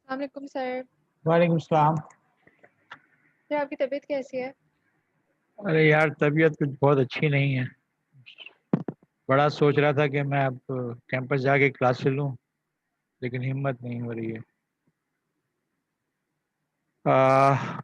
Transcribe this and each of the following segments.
वालेकुम सर। वालेकुम सलाम। सर आपकी तबीयत कैसी है? अरे यार, तबीयत कुछ बहुत अच्छी नहीं है। बड़ा सोच रहा था कि मैं अब कैंपस जाके क्लास ले लूं, लेकिन हिम्मत नहीं हो रही है। आ,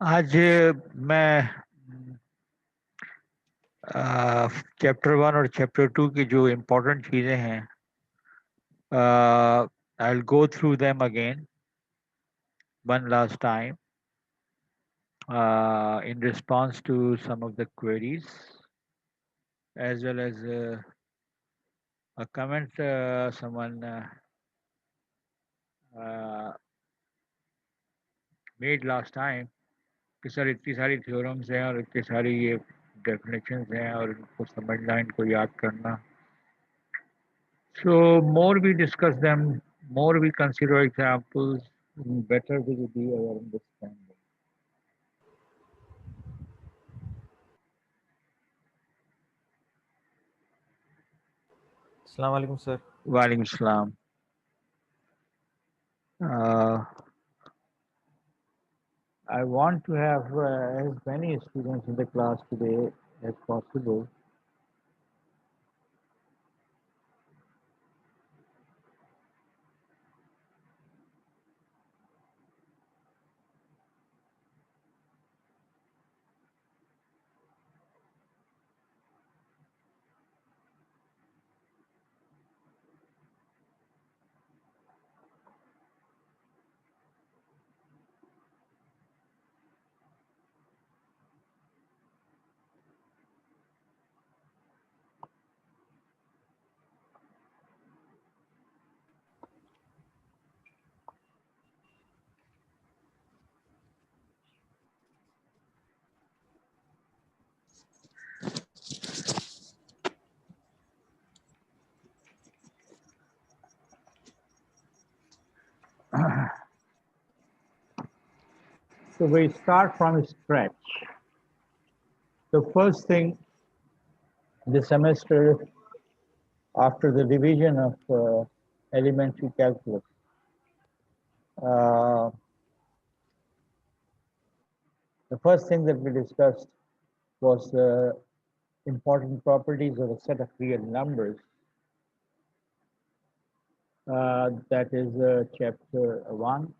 आज मैं चैप्टर 1 और चैप्टर 2 की जो इम्पोर्टेंट चीज़ें हैं, I will go through them again one last time in response to some of the queries, as well as a comment someone uh, made last time कि सर इतनी सारी थ्योरम्स हैं और इतनी सारी ये डेफिनेशंस हैं और इनको समझना, इनको याद करना. So more we discuss them, more we consider examples, better will be our understanding. अस्सलाम वालेकुम sir. Walaikum salam. Uh, I want to have as many students in the class today as possible. So we start from scratch. The first thing this semester, after the division of elementary calculus, uh, the first thing that we discussed was the important properties of a set of real numbers. That is chapter 1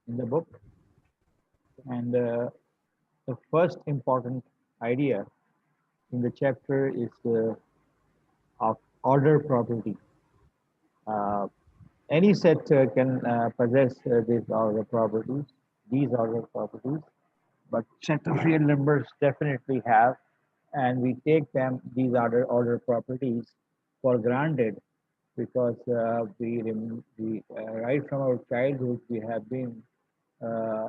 in the book. And the first important idea in the chapter is of order property. Uh, any set can possess these order properties, but set of real numbers definitely have, and we take these order properties for granted because right from our childhood we have been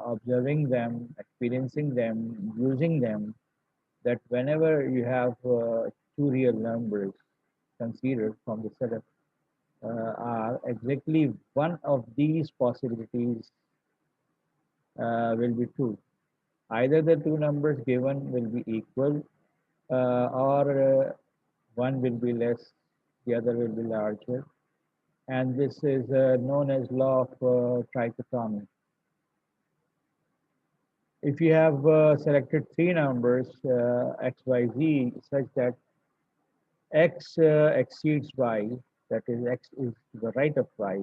observing them, experiencing them, using them, that whenever you have two real numbers considered from the set of are exactly one of these possibilities will be true. Either the two numbers given will be equal or one will be less, the other will be larger. And this is known as law of trichotomy. If you have selected three numbers, x, y, z, such that x exceeds y, that is x is to the right of y,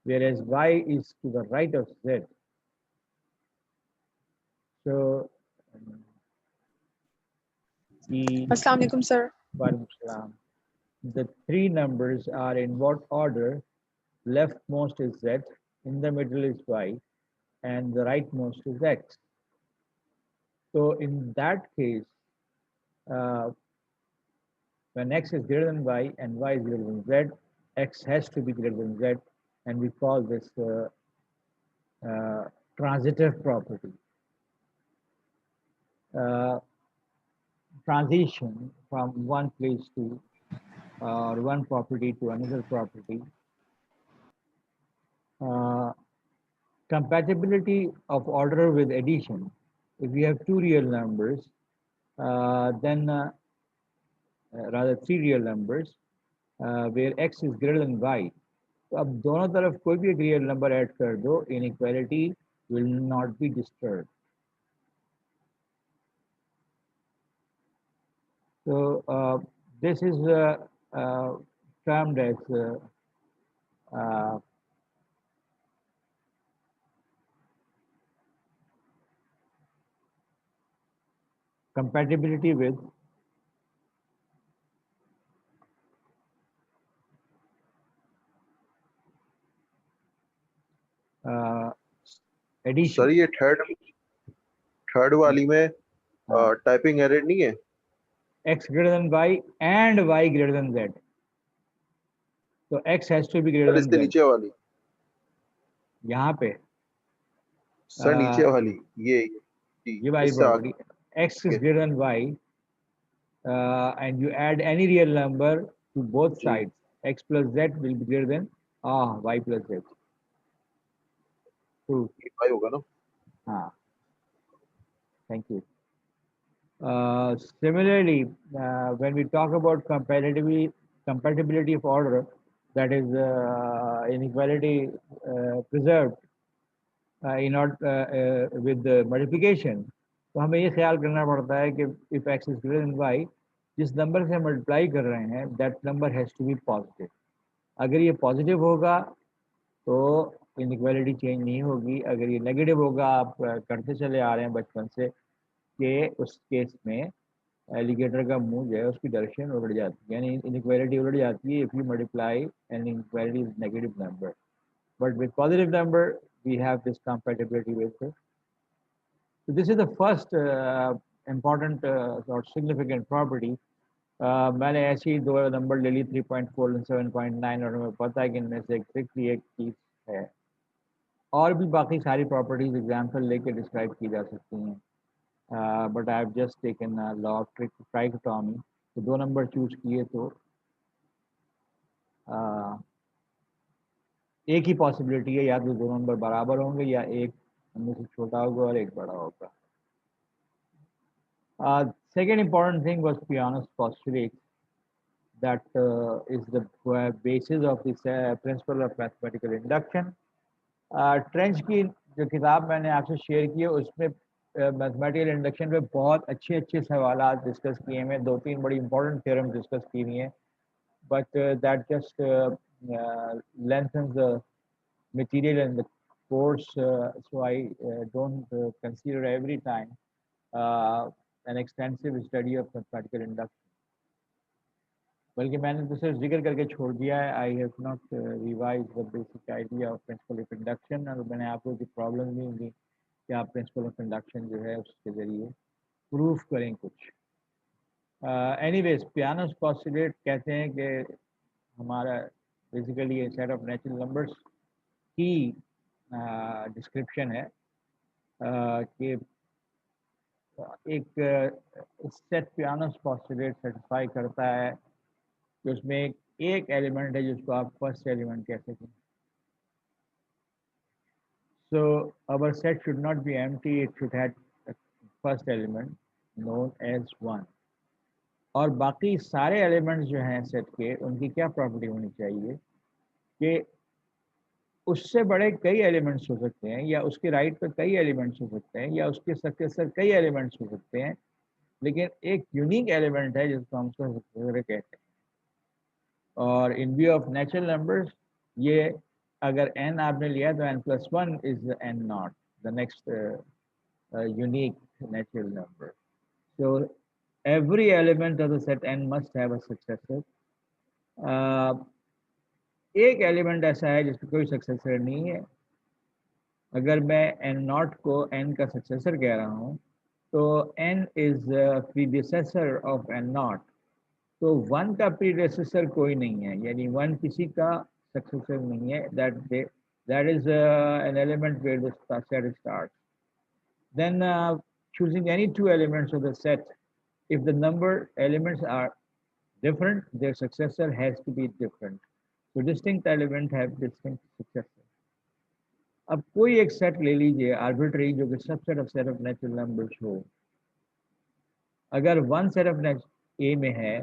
whereas y is to the right of z. So the Assalamu alaikum, sir. the three numbers are in what order? Leftmost is z, in the middle is y, and the rightmost is x. So in that case, uh, when x is greater than y and y is greater than z, x has to be greater than z, and we call this transitive property. Uh, Transition from one place to or one property to another property. Uh, Compatibility of order with addition. If we have two real numbers, then rather three real numbers, where x is greater than y. तो अब दोनों तरफ कोई भी एक real number add कर दो, inequality will not be disturbed. So this is termed as uh, compatibility with addition. Sir ये थर्ड वाली में टाइपिंग एरर नहीं है? X greater than y and y greater than z. So x has to be greater than इससे z. नीचे वाली यहाँ पे सर नीचे वाली ये वाली property x is greater than y and you add any real number to both sides, x plus z will be greater than y plus z. True. y होगा ना? हाँ. Thank you. Similarly, when we talk about compatibility of order, that is inequality preserved in order with the multiplication, तो हमें ये ख्याल करना पड़ता है कि if x is greater than y, जिस नंबर से मल्टीप्लाई कर रहे हैं that number has to be positive. अगर ये पॉजिटिव होगा तो इनइक्वालिटी चेंज नहीं होगी. अगर ये नेगेटिव होगा, आप करते चले आ रहे हैं बचपन से, कि उस केस में एलिगेटर का मुंह जो है उसकी डायरेक्शन उलट जाती है, यानी इनइक्वालिटी उलट जाती है if you multiply an inequality with negative number. But with positive number we have this compatibility with it. So this is the first important or significant property. मैंने ऐसी दो नंबर ले ली 3.4 और 7.9 और हमें पता है कि इनमें से एग्जैक्टली एक चीज है. और भी बाकी सारी प्रॉपर्टीज एग्जाम्पल लेके डिस्क्राइब की जा सकती हैं, but I have just taken law of trichotomy. तो दो नंबर चूज किए तो एक ही पॉसिबिलिटी है, या तो दो नंबर बराबर होंगे या एक उनमें से छोटा होगा और एक बड़ा होगा. Second important thing was Peano's postulate, that is the basis of this principle of mathematical induction. Trench की जो किताब मैंने आपसे शेयर की है उसमें मैथमेटिकल इंडक्शन पे बहुत अच्छे अच्छे सवाल डिस्कस किए हैं, दो तीन बड़ी इंपॉर्टेंट थ्योरम डिस्कस की हुई हैं, but that just lengthens the material in the course, so I don't consider every time an extensive study of mathematical induction. बल्कि मैंने तो सिर्फ जिक्र करके छोड़ दिया है. I have not revise the basic idea of principle of induction, और मैंने आपको जो प्रॉब्लम दी होंगी कि आप प्रिंसिपल ऑफ इंडक्शन जो है उसके जरिए प्रूफ करें कुछ. एनीवेज, पियानोस पोस्टुलेट कहते हैं कि हमारा बेसिकली ये सेट ऑफ नेचुरल नंबर्स की डिस्क्रिप्शन है कि एक सेट पियानोस पोस्टुलेट सेटिस्फाई करता है कि उसमें एक एलिमेंट है जिसको आप फर्स्ट एलिमेंट कह सकें. So our set should not be empty, it should have a first element known as 1. और बाकी सारे एलिमेंट्स जो हैं सेट के, उनकी क्या प्रॉपर्टी होनी चाहिए कि उससे बड़े कई एलिमेंट्स हो सकते हैं, या उसके राइट पे कई एलिमेंट्स हो सकते हैं, या उसके सक्सेसर कई एलिमेंट्स हो सकते हैं, लेकिन एक यूनिक एलिमेंट है जिसको हम सक्सेसर कहते हैं। और इन व्यू ऑफ नेचुरल नंबर्स, ये अगर n आपने लिया तो n+1 is n not, the next unique natural number. So every element of the set n must have a successor. एक एलिमेंट ऐसा है जिसका कोई सक्सेसर नहीं है। अगर मैं n नॉट को n का सक्सेसर कह रहा हूँ तो n is predecessor of n not, तो 1 का प्रीडिसेसर कोई नहीं है, यानी 1 किसी का सक्सेसर नहीं है। That is an element where the set starts. Then choosing any two elements of the set, if the number elements are different, their successor has to be different. So distinct element have distinct successor. अब कोई एक set ले लीजिए arbitrary, जो कि subset of set of natural numbers हो। अगर one set of ए में है,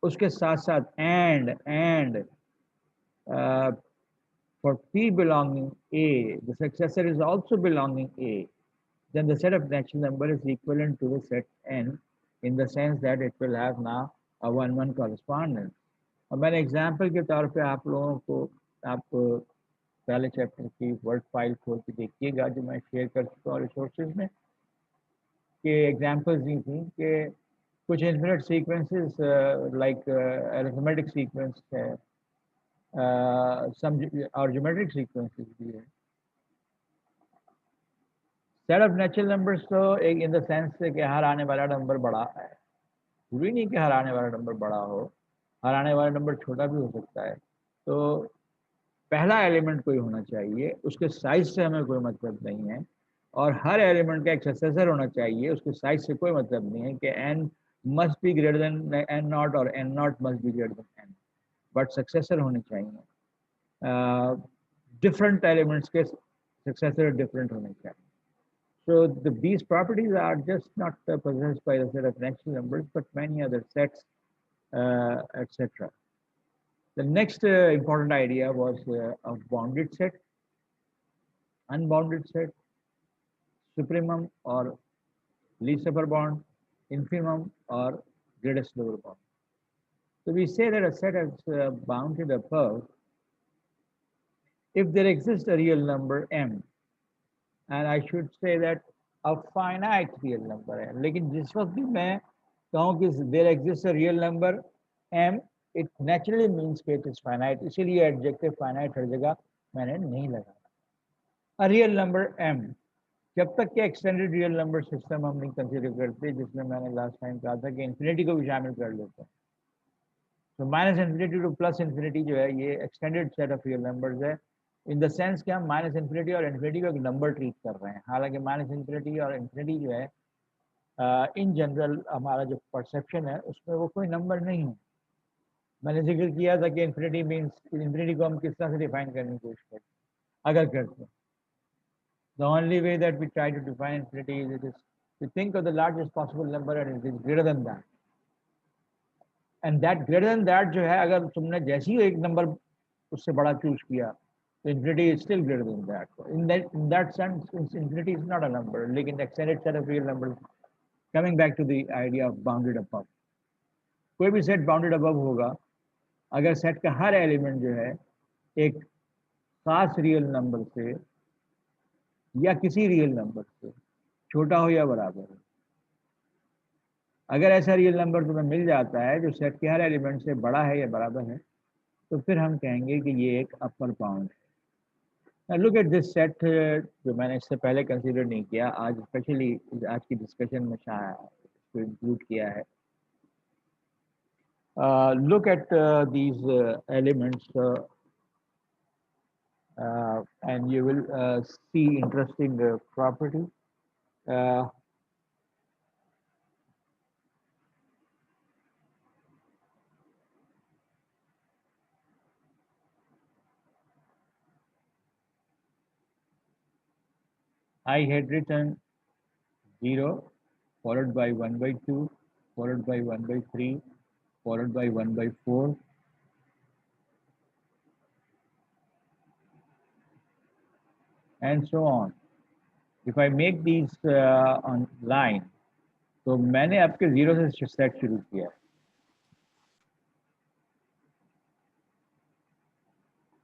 उसके साथ साथ and for p belonging a, the successor is also belonging a, then the set of natural number is equivalent to the set n in the sense that it will have now a 1-1 correspondence. और मैंने example के तौर पे आप लोगों को, आप पहले चैप्टर की वर्ड फाइल खोल के देखिएगा जो मैं शेयर कर चुका हूँ रिसोर्सेज में, कि एग्जाम्पल्स दी थी कि कुछ infinite sequences like arithmetic sequence है, some और ज्योमेट्रिक सीक्वेंसेस भी है। सेट ऑफ नेचुरल नंबर्स तो एक इन द सेंस से कि हर आने वाला नंबर बड़ा है, जरूरी नहीं कि हर आने वाला नंबर बड़ा हो, हर आने वाला नंबर छोटा भी हो सकता है। तो पहला एलिमेंट कोई होना चाहिए, उसके साइज से हमें कोई मतलब नहीं है, और हर एलिमेंट का एक सक्सेसर होना चाहिए, उसके साइज से कोई मतलब नहीं है कि n must be greater then n not और n not must be greater then n, but successor होने चाहिए। डिफरेंट एलिमेंट्स के सक्सेसर डिफरेंट होने चाहिए। So these properties are just not possessed by the set of natural numbers, but many other sets, etc. The next important idea was of bounded set, unbounded set, supremum or least upper bound, infimum or greatest lower bound. So we say that a set is bounded above if there exists a real number m, and I should say that a finite real number है। लेकिन जिस वक्त भी मैं कहूँ कि there exists a real number m, it naturally means कि it is finite, इसीलिए adjective finite हर जगह मैंने नहीं लगाया। A real number m, जब तक कि extended real number system हम नहीं कंसिडर करते, जिसमें मैंने लास्ट टाइम कहा था कि infinity को भी शामिल कर लेते हैं। तो minus infinity two plus infinity जो है, ये extended set of real numbers है, इन द सेंस कि हम माइनस इन्फिनिटी और इन्फिनिटी को एक नंबर ट्रीट कर रहे हैं। हालांकि माइनस इन्फिनिटी और इन्फिनिटी जो है इन जनरल हमारा जो परसेप्शन है उसमें वो कोई नंबर नहीं है। मैंने जिक्र किया था कि इन्फिनिटी मीन्स, इन्फिनिटी को हम किस तरह से डिफाइन करने की कोशिश करते हैं अगर करते हैं। The only way that we try to define infinity is it is to think of the largest possible number and it is greater than that, and that greater than that जो है, अगर तुमने जैसे ही एक नंबर उससे बड़ा choose किया तो infinity is still greater than that. In that sense, infinity is not a number, लेकिन extended set of real numbers. Coming back to the idea of bounded above, कोई भी सेट बाउंडेड अबव होगा अगर set का हर element जो है एक खास रियल नंबर से या किसी रियल नंबर से छोटा हो या बराबर हो। अगर ऐसा रियल नंबर तुम्हें मिल जाता है जो सेट के हर एलिमेंट से बड़ा है या बराबर है, तो फिर हम कहेंगे कि ये एक अपर बाउंड है। Now look at this set जो मैंने इससे पहले कंसीडर नहीं किया, आज स्पेशली आज की डिस्कशन में इसको इंक्लूड किया है। Look at these elements and you will see interesting property. I had written 0 followed by 1/2 followed by 1 by 3, followed by 1 by 4. And so on. If I make these on line, तो मैंने आपके 0 से set शुरू किया है.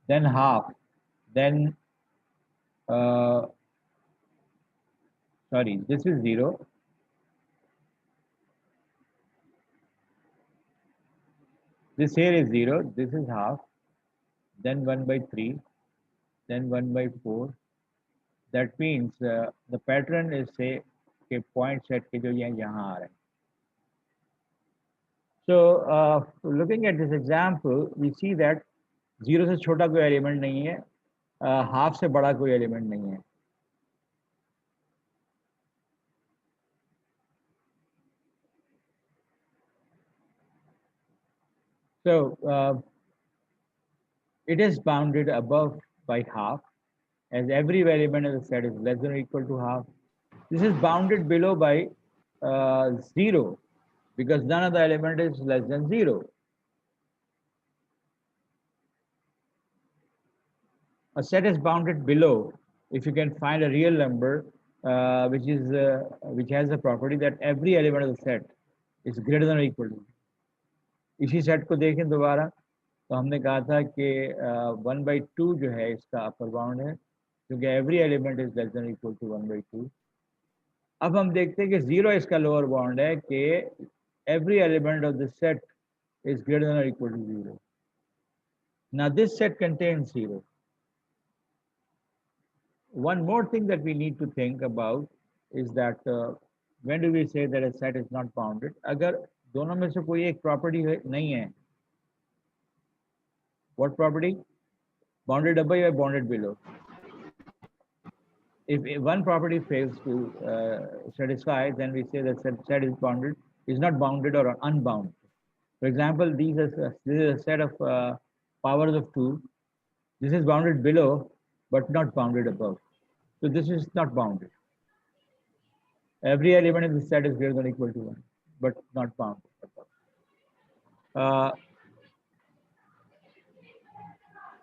Then half, then sorry, this is 0. This here is 0, this is half, then 1 by 3, then 1 by 4. That means the pattern is say के point set के जो यहाँ आ रहे हैं. So looking at this example, we see that 0 से छोटा कोई element नहीं है, हाफ से बड़ा कोई एलिमेंट नहीं है. So it is bounded above by half, as every element of the set is less than or equal to half. This is bounded below by 0, because none of the element is less than 0. A set is bounded below if you can find a real number which has the property that every element of the set is greater than or equal to. इसी set को देखें दोबारा, तो हमने कहा था कि 1/2 जो है इसका अपर बाउंड है, क्योंकि every element is less than equal to 1/2. अब हम देखते हैं कि 0 इसका लोअर बाउंड है कि every element of the set is greater than or equal to 0. Now this set contains 0. One more thing that we need to think about is that when do we say that a set is not bounded? अगर दोनों में से कोई एक property नहीं है, what property? Bounded above or bounded below? If one property fails to satisfy, then we say that set is bounded, is not bounded or unbound. For example, this is a set of powers of 2. This is bounded below, but not bounded above. So this is not bounded. Every element in the set is greater than or equal to 1, but not bounded above.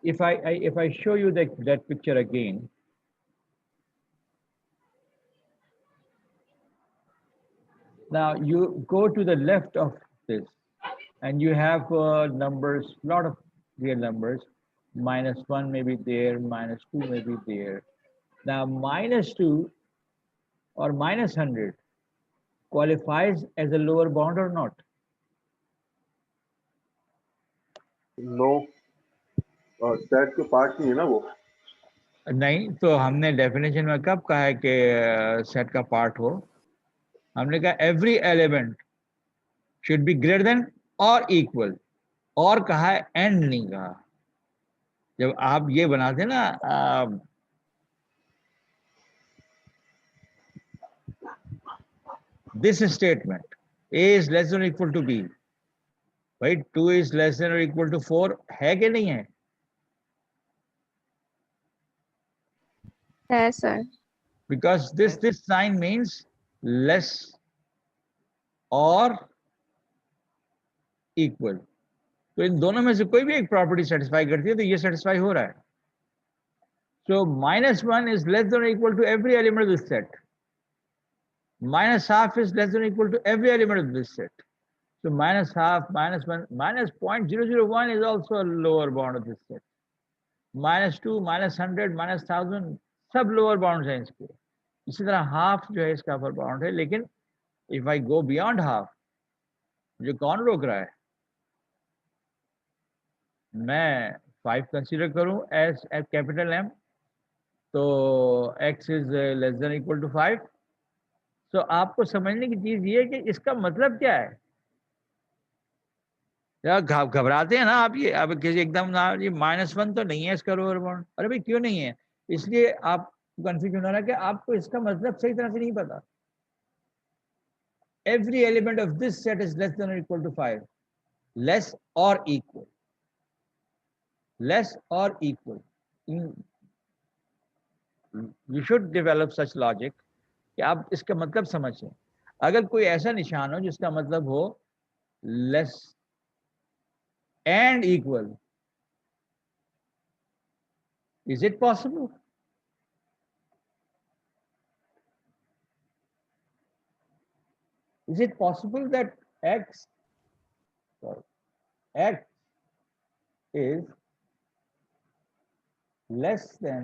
If I show you that picture again, now you go to the left of this, and you have numbers, lot of real numbers. -1 may be there, -2 may be there. Now -2 or -100 qualifies as a lower bound or not? No. Set के part नहीं है ना वो. नहीं, तो हमने definition में कब कहा है कि सेट का पार्ट हो? हमने कहा every element should be greater then और इक्वल, और कहा है एंड नहीं कहा. जब आप ये बनाते ना this statement, A is less than or equal to B, right? 2 is less than or equal to 4 है कि नहीं है? Yes, sir. Because this sign means less or equal. तो इन दोनों में से कोई भी एक प्रॉपर्टी सेटिस्फाई करती है तो ये सेटिस्फाई हो रहा है. So -1 is less than or equal to every element of this set. -half is less than or equal to every element of this set. So -half, -1, -0.001 is also a lower bound of this set. -2, -100, -1000 सब lower bounds हैं इसके. इसी तरह half जो है इसका upper bound है, लेकिन if I go beyond half, मुझे कौन रोक रहा है? मैं 5 कंसीडर करूं एज कैपिटल M, तो x is less than or equal to 5. तो आपको समझने की चीज ये है कि इसका मतलब क्या है. या घबराते हैं ना आप, ये अब किसी एकदम ना ये -1 तो नहीं है इसका लोअर बाउंड. अरे भाई क्यों नहीं है? इसलिए आप कंफ्यूजन हो रहा है कि आपको इसका मतलब सही तरह से नहीं पता. Every element of this set is less than or equal to 5, less or equal, less or equal. You should develop such logic कि आप इसका मतलब समझें. अगर कोई ऐसा निशान हो जिसका मतलब हो less and equal, is it possible? Is it possible that x is less than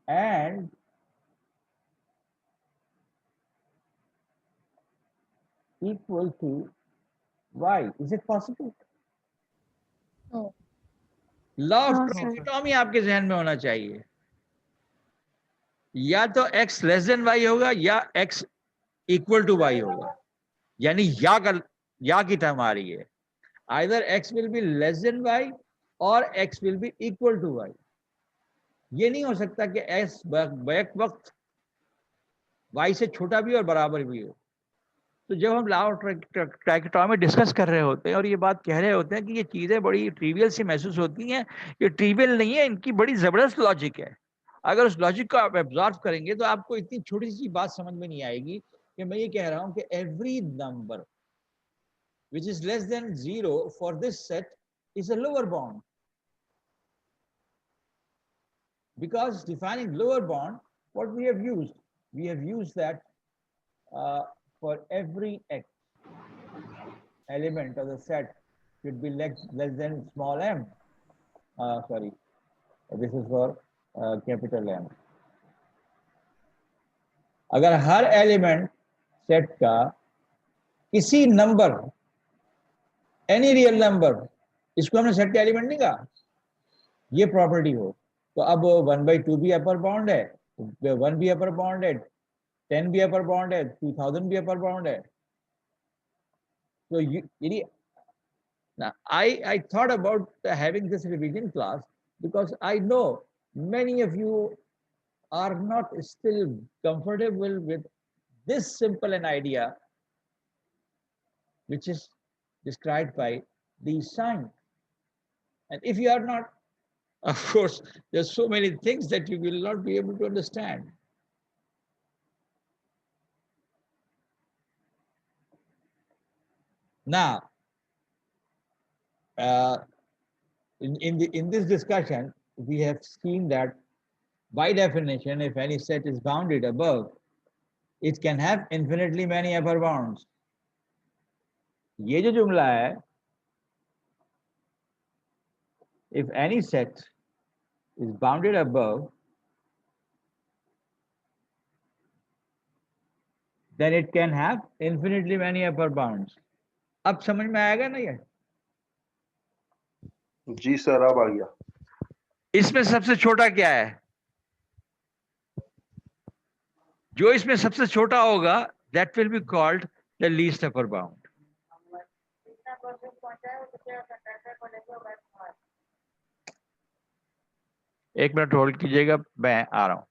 and equal to y? Is it possible? No. Law of हाँ, sir. ट्राइकोटॉमी आपके जहन में होना चाहिए। या तो x लेस देन y होगा या x इक्वल टू y होगा, यानी या की टर्म आ रही है। Either x will be less than y और x will be equal to y। ये नहीं हो सकता कि x बैक वक्त y से छोटा भी और बराबर भी हो। तो जब हम लॉ ऑफ ट्राइकोटॉमी डिस्कस कर रहे होते हैं और ये बात कह रहे होते हैं कि ये चीजें बड़ी ट्रिवियल सी महसूस होती हैं, ये ट्रिवियल नहीं है, इनकी बड़ी जबरदस्त लॉजिक है। अगर उस लॉजिक को आप एब्जॉर्व करेंगे तो आपको इतनी छोटी सी बात समझ में नहीं आएगी कि मैं ये कह रहा हूं कि every number which is less than 0 for this set is a lower bound, because defining lower bound, what we have used that for every x element of the set should be less than small m. Sorry, this is for capital M. अगर हर element set का किसी number, any real number, इसको हमने set का element नहीं कहा, ये property हो, तो अब 1/2 भी अपर बाउंड है, 1 भी अपर बाउंड है, 10 भी अपर बाउंड है, 2000 भी अपर बाउंड है। तो यदि now I thought about having this revision class because I know many of you are not still comfortable with this simple an idea which is described by these signs. And if you are not, of course, there's so many things that you will not be able to understand. Now, in this discussion, we have seen that by definition, if any set is bounded above, it can have infinitely many upper bounds. ये जो जुमला है, if any set is bounded above, then it can have infinitely many upper bounds. अब समझ में आएगा ना ये? जी सर, अब आ गया। इसमें सबसे छोटा क्या है? जो इसमें सबसे छोटा होगा, that will be called the least upper bound. एक मिनट होल्ड कीजिएगा, मैं आ रहा हूं।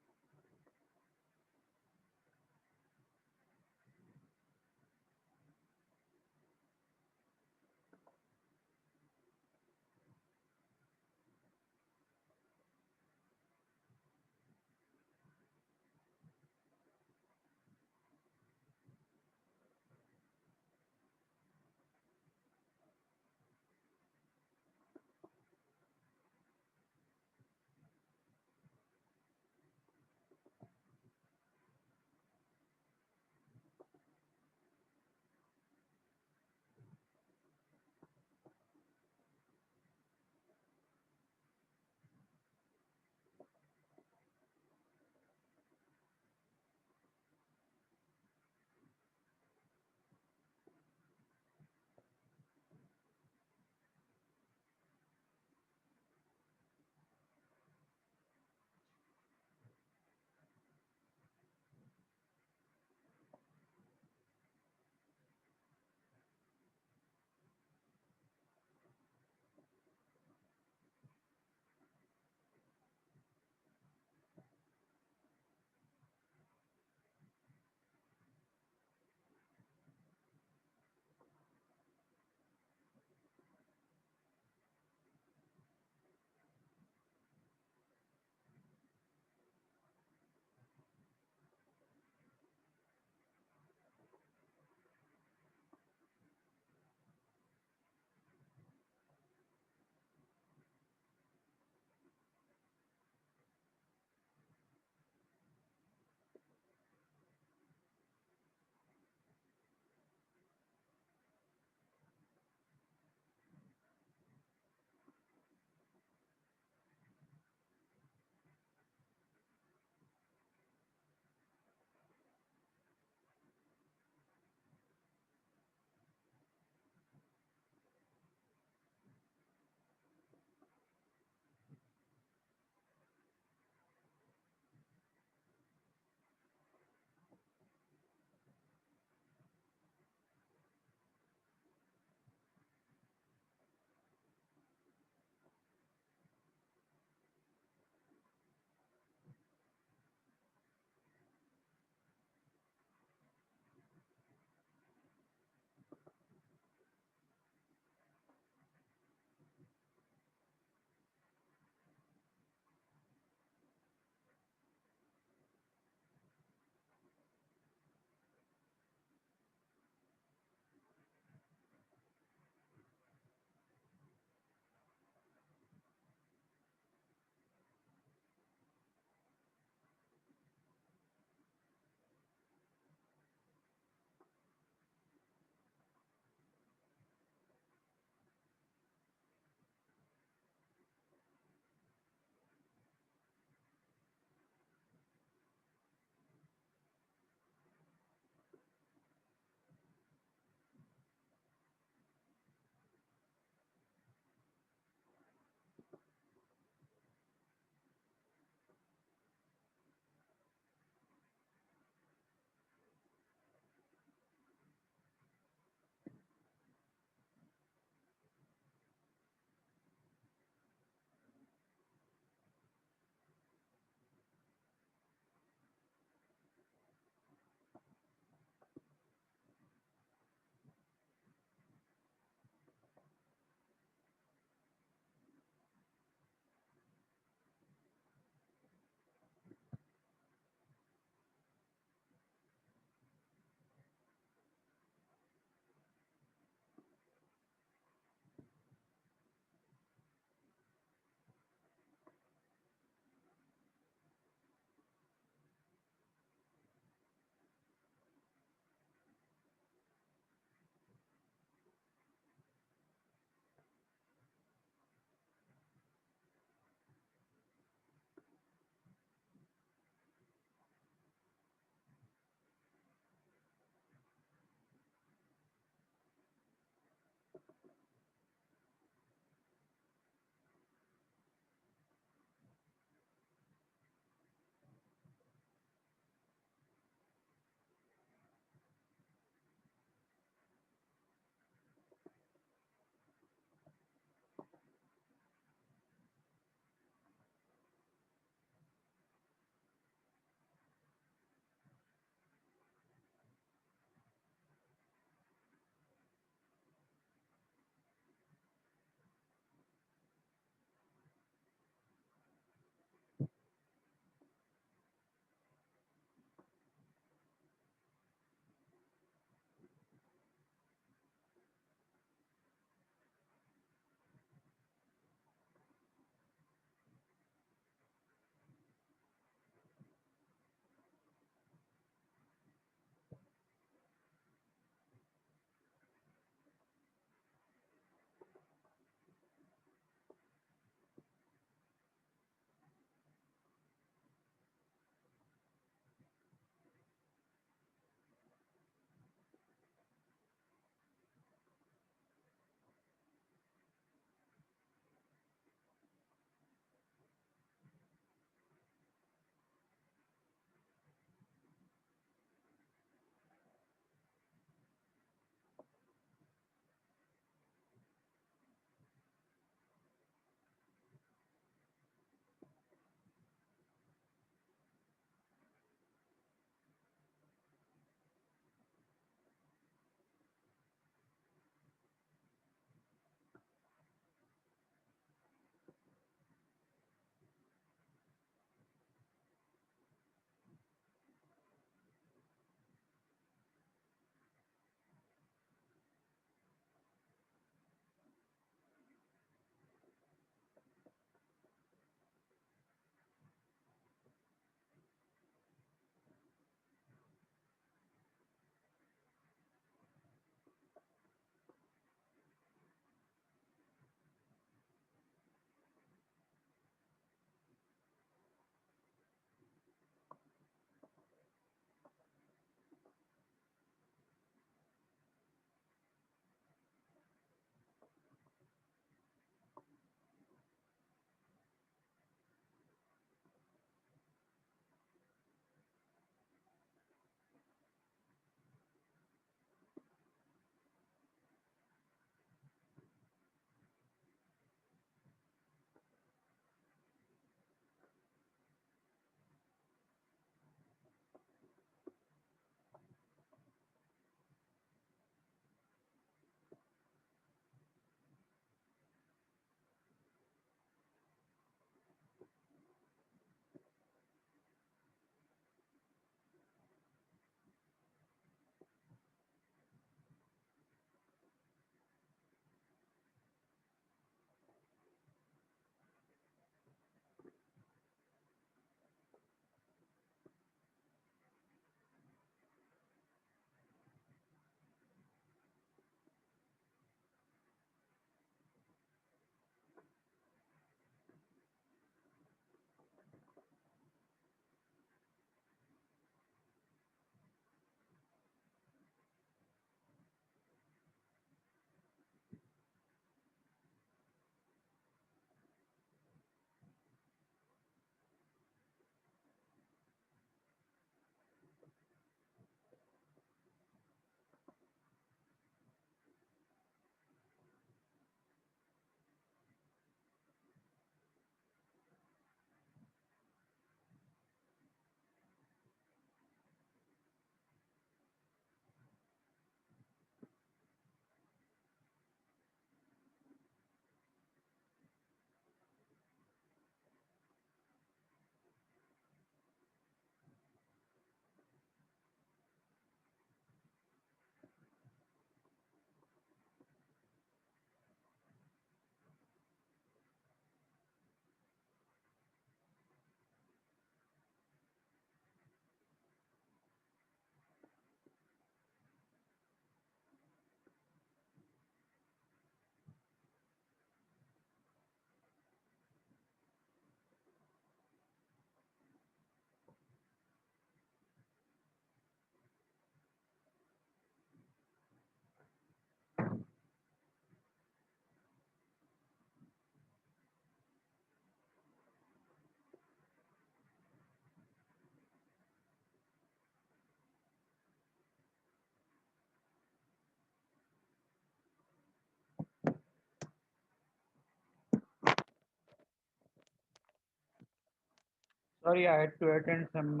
Sorry, I had to attend some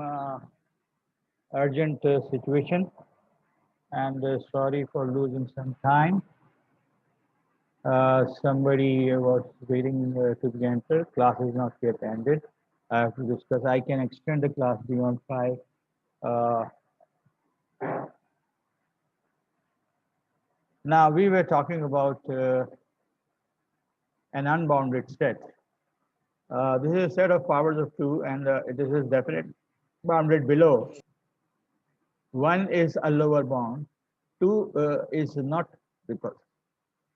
urgent situation, and sorry for losing some time. Somebody was waiting to be entered. Class is not yet ended. I have to discuss. I can extend the class beyond 5. Uh, Now we were talking about an unbounded set. This is a set of powers of 2, and this is definite bounded below. 1 is a lower bound, 2 is not, because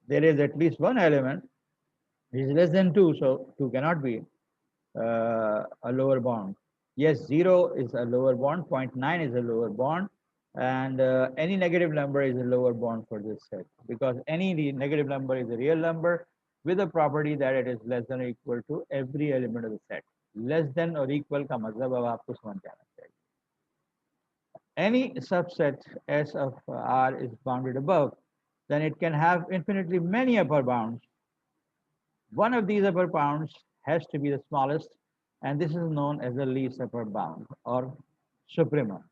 there is at least one element which is less than 2, so 2 cannot be a lower bound. Yes, 0 is a lower bound, 0.9 is a lower bound, and any negative number is a lower bound for this set, because any negative number is a real number with a property that it is less than or equal to every element of the set. Less than or equal का मतलब अब आपको समझ जाना चाहिए. Any subset S of R is bounded above, then it can have infinitely many upper bounds. One of these upper bounds has to be the smallest, and this is known as the least upper bound or supremum.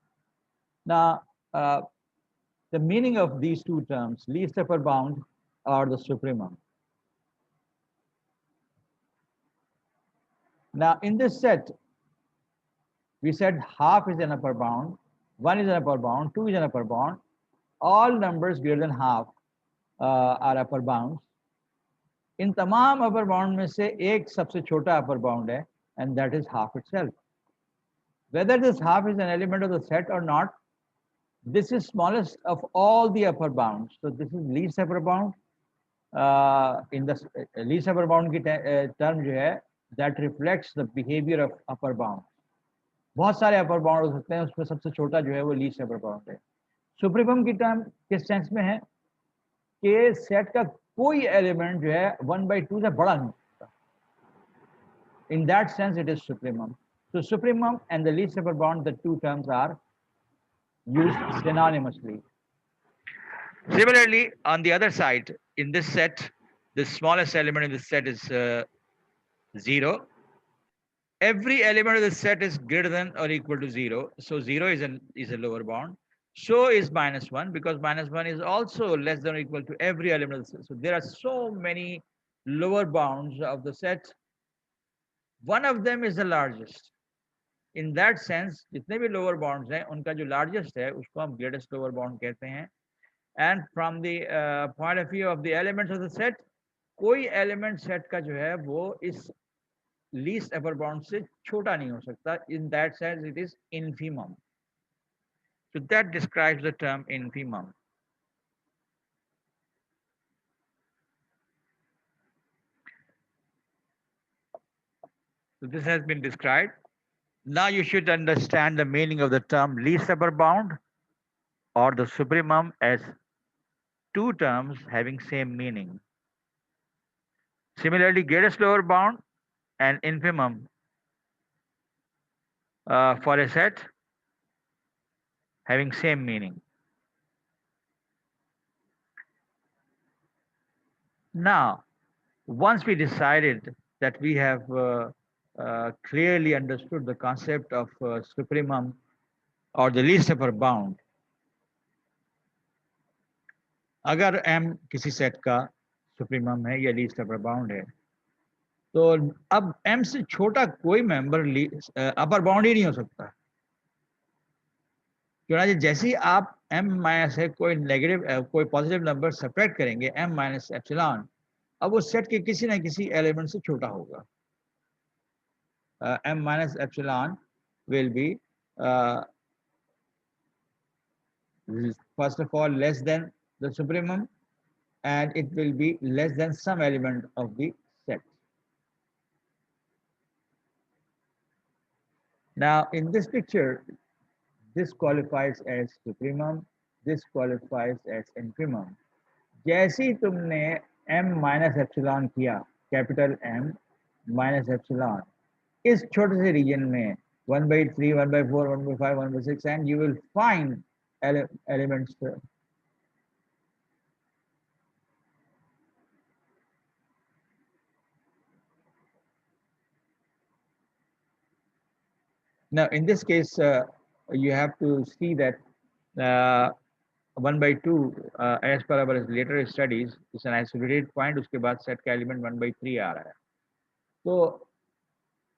Now, the meaning of these two terms, least upper bound or the supremum. Now, in this set, we said half is an upper bound, 1 is an upper bound, 2 is an upper bound. All numbers greater than half are upper bounds. इन तमाम upper bound में से एक सबसे छोटा अपर bound है, and that is half itself. Whether this half is an element of the set or not, this is smallest of all the upper bounds. So this is least upper bound. In the least upper bound की term जो है, that reflects the behavior of upper bound. बहुत सारे upper bound हो सकते हैं, उसमें सबसे छोटा जो है वो लीस्ट अपर बाउंड है. सुप्रीमम की टर्म किस सेंस में है कि सेट का कोई एलिमेंट जो है 1/2 से बड़ा नहीं होता. In that sense, it is supremum. So supremum and the least upper bound, the two terms are used synonymously. Similarly, on the other side, in this set, the smallest element in this set is 0. Every element of the set is greater than or equal to 0. So 0 is a lower bound. So is -1, because -1 is also less than or equal to every element of the set. So there are so many lower bounds of the set. One of them is the largest. In that sense, जितने भी lower bounds हैं, उनका जो largest है, उसको हम greatest lower bound कहते हैं. And from the point of view of the elements of the set, कोई element set का जो है वो इस least upper bound से छोटा नहीं हो सकता. In that sense, it is infimum. So that describes the term infimum. So this has been described. Now you should understand the meaning of the term least upper bound or the supremum as two terms having same meaning. Similarly, greatest lower bound and infimum for a set having same meaning. Now, once we decided that we have clearly understood the concept of supremum or the least upper bound, अगर m किसी set का supremum है या least अपर bound है, तो अब m से छोटा कोई मेंबर अपर बाउंड ही नहीं हो सकता. क्योंकि जैसे ही आप m माइनस है कोई नेगेटिव कोई पॉजिटिव नंबर सब्ट्रैक्ट करेंगे m माइनस एप्सिलॉन, अब वो सेट के किसी ना किसी एलिमेंट से छोटा होगा. m minus epsilon will be first of all less than the supremum, and it will be less than some element of the set. Now in this picture, this qualifies as supremum, this qualifies as infimum. जैसे ही तुमने m minus epsilon किया, capital M minus epsilon, इस छोटे से reason में 1/3, 1/4, 1/5, 1/6, and you will find elements. Now, in this case, you have to see that 1 by 2, as per our later studies, is an isolated point. उसके बाद set का element 1 by 3 आ रहा है. तो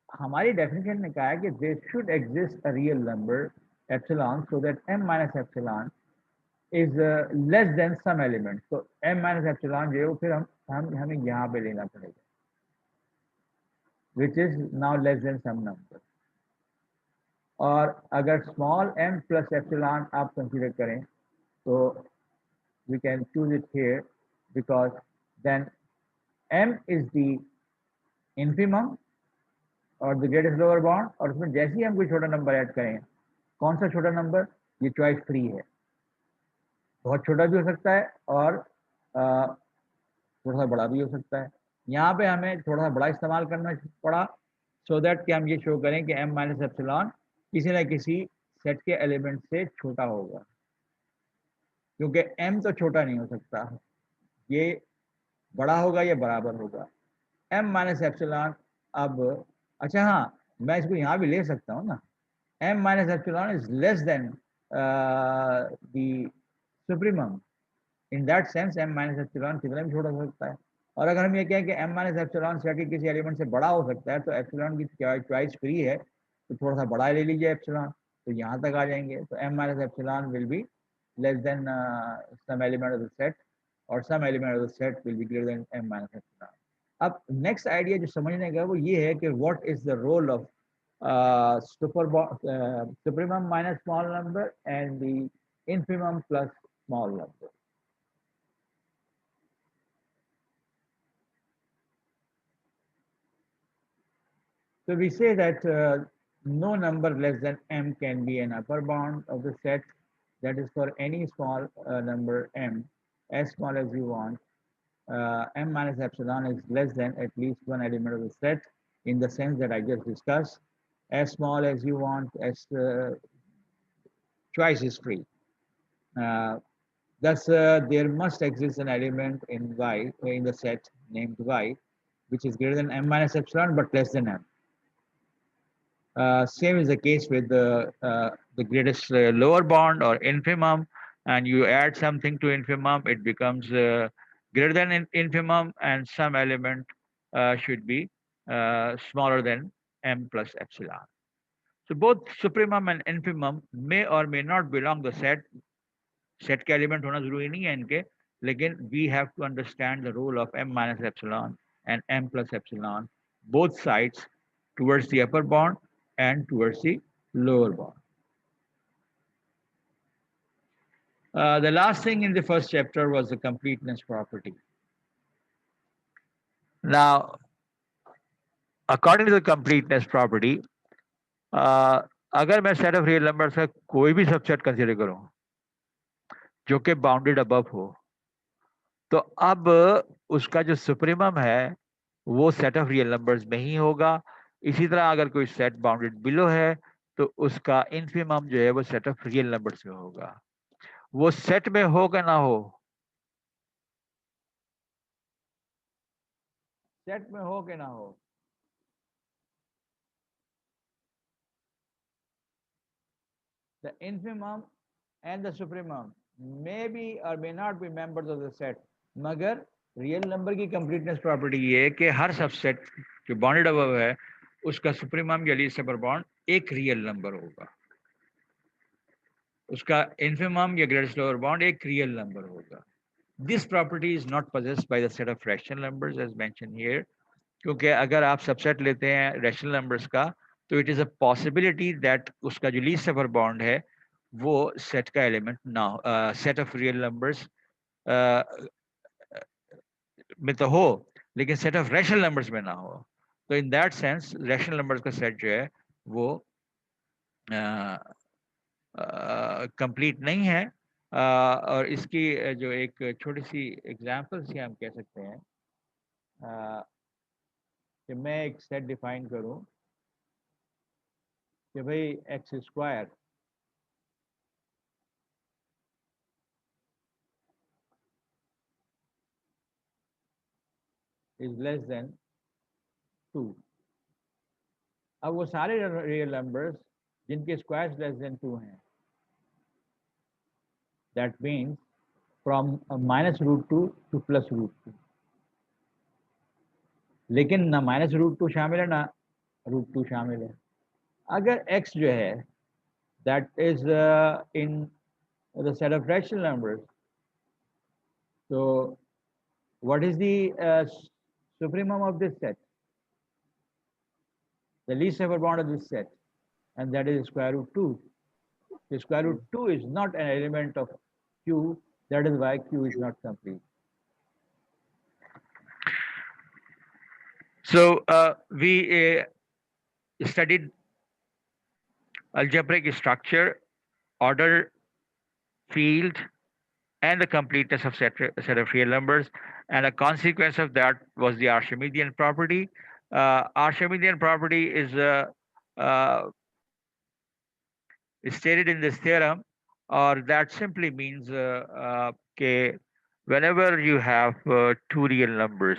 हमारी definition ने कहा है कि there should exist a real number epsilon so that m minus epsilon is less than some element. तो m minus epsilon जो है वो फिर हमें यहाँ पे लेना पड़ेगा, which is now less than some number. और अगर small m plus epsilon आप consider करें तो we can choose it here because then m is the infimum और the greatest lower bound, और उसमें जैसे ही हम कोई छोटा नंबर ऐड करें, कौन सा छोटा नंबर, ये चॉइस फ्री है, बहुत छोटा भी हो सकता है और थोड़ा सा बड़ा भी हो सकता है. यहाँ पे हमें थोड़ा सा बड़ा इस्तेमाल करना पड़ा सो दैट कि हम ये शो करें कि m माइनस एप्सिलॉन किसी न किसी सेट के एलिमेंट से छोटा होगा, क्योंकि m तो छोटा नहीं हो सकता, ये बड़ा होगा या बराबर होगा. m माइनस एप्सिलॉन अब अच्छा हाँ, मैं इसको यहाँ भी ले सकता हूँ ना, m minus epsilon is less then the supremum. In that sense m minus epsilon कितना भी छोटा हो सकता है. और अगर हम ये कहें कि m माइनस एप्सिलॉन सेट के किसी एलिमेंट से बड़ा हो सकता है तो एप्सिलॉन की चॉइस फ्री है, तो थोड़ा सा बड़ा ले लीजिए एप्सिलॉन, तो यहाँ तक आ जाएंगे. तो m minus epsilon will be less than some element of the set और some element of the set will be greater than m minus epsilon. अब नेक्स्ट आइडिया जो समझने का वो ये है कि what is the role of supremum minus small number and the infimum plus small number. So we say that no number less than m can be an upper bound of the set. That is for any small number m, as small as you want. M minus epsilon is less than at least one element of the set in the sense that I just discussed. As small as you want, as choice is free. Thus, there must exist an element in y in the set named y, which is greater than m minus epsilon but less than m. Same is the case with the greatest lower bound or infimum, and you add something to infimum, it becomes greater than infimum, and some element should be smaller than m plus epsilon. So both supremum and infimum may or may not belong the set. Set के element होना जरूरी नहीं है इनके, लेकिन we have to understand the role of m minus epsilon and m plus epsilon, both sides towards the upper bound and towards the lower bound. The last thing in the first chapter was the completeness property. Now, according to the completeness property, अगर मैं set of real numbers का कोई भी subset consider करूं जो कि bounded above हो, तो अब उसका जो supremum है वो set of real numbers में ही होगा. इसी तरह अगर कोई set bounded below है तो उसका infimum जो है वो set of real numbers में होगा. वो set में हो कि ना हो, सेट में हो कि ना हो, the infimum and the supremum may be or may not be members of the set. मगर रियल नंबर की कंप्लीटनेस प्रॉपर्टी ये है कि हर सबसेट जो बाउंडेड अबव है उसका सुप्रीमम या लीस्ट सुपर बाउंड एक रियल नंबर होगा, उसका infimum या ग्रेटेस्ट लोअर बाउंड एक रियल नंबर होगा. This property is not possessed by the set of rational numbers as mentioned here. क्योंकि अगर आप सबसेट लेते हैं रैशनल नंबर्स का तो it is a possibility that उसका जो लीस्ट सुपर बाउंड है वो सेट का एलिमेंट ना हो, सेट ऑफ रियल नंबर्स में तो हो लेकिन सेट ऑफ रैशनल नंबर्स में ना हो. तो in that sense rational numbers का सेट जो है वो कंप्लीट नहीं है. और इसकी जो एक छोटी सी एग्जांपल से हम कह सकते हैं कि मैं एक सेट डिफाइन करूं कि भाई x square is less then 2. अब वो सारे रियल नंबर्स जिनके स्क्वायर्स लेस देन 2 हैं, दैट मीन्स फ्रॉम -√2 टू +√2। लेकिन ना -√2 शामिल है ना √2 शामिल है। अगर x जो है that is in the set of rational numbers, so what is the supremum of this set? The least square bound of this set, and that is square root 2. The square root 2 is not an element of Q, that is why Q is not complete. So we studied algebraic structure, order, field, and the completeness of set of real numbers, and a consequence of that was the Archimedean property. Archimedean property is stated in this theorem, or that simply means whenever you have two real numbers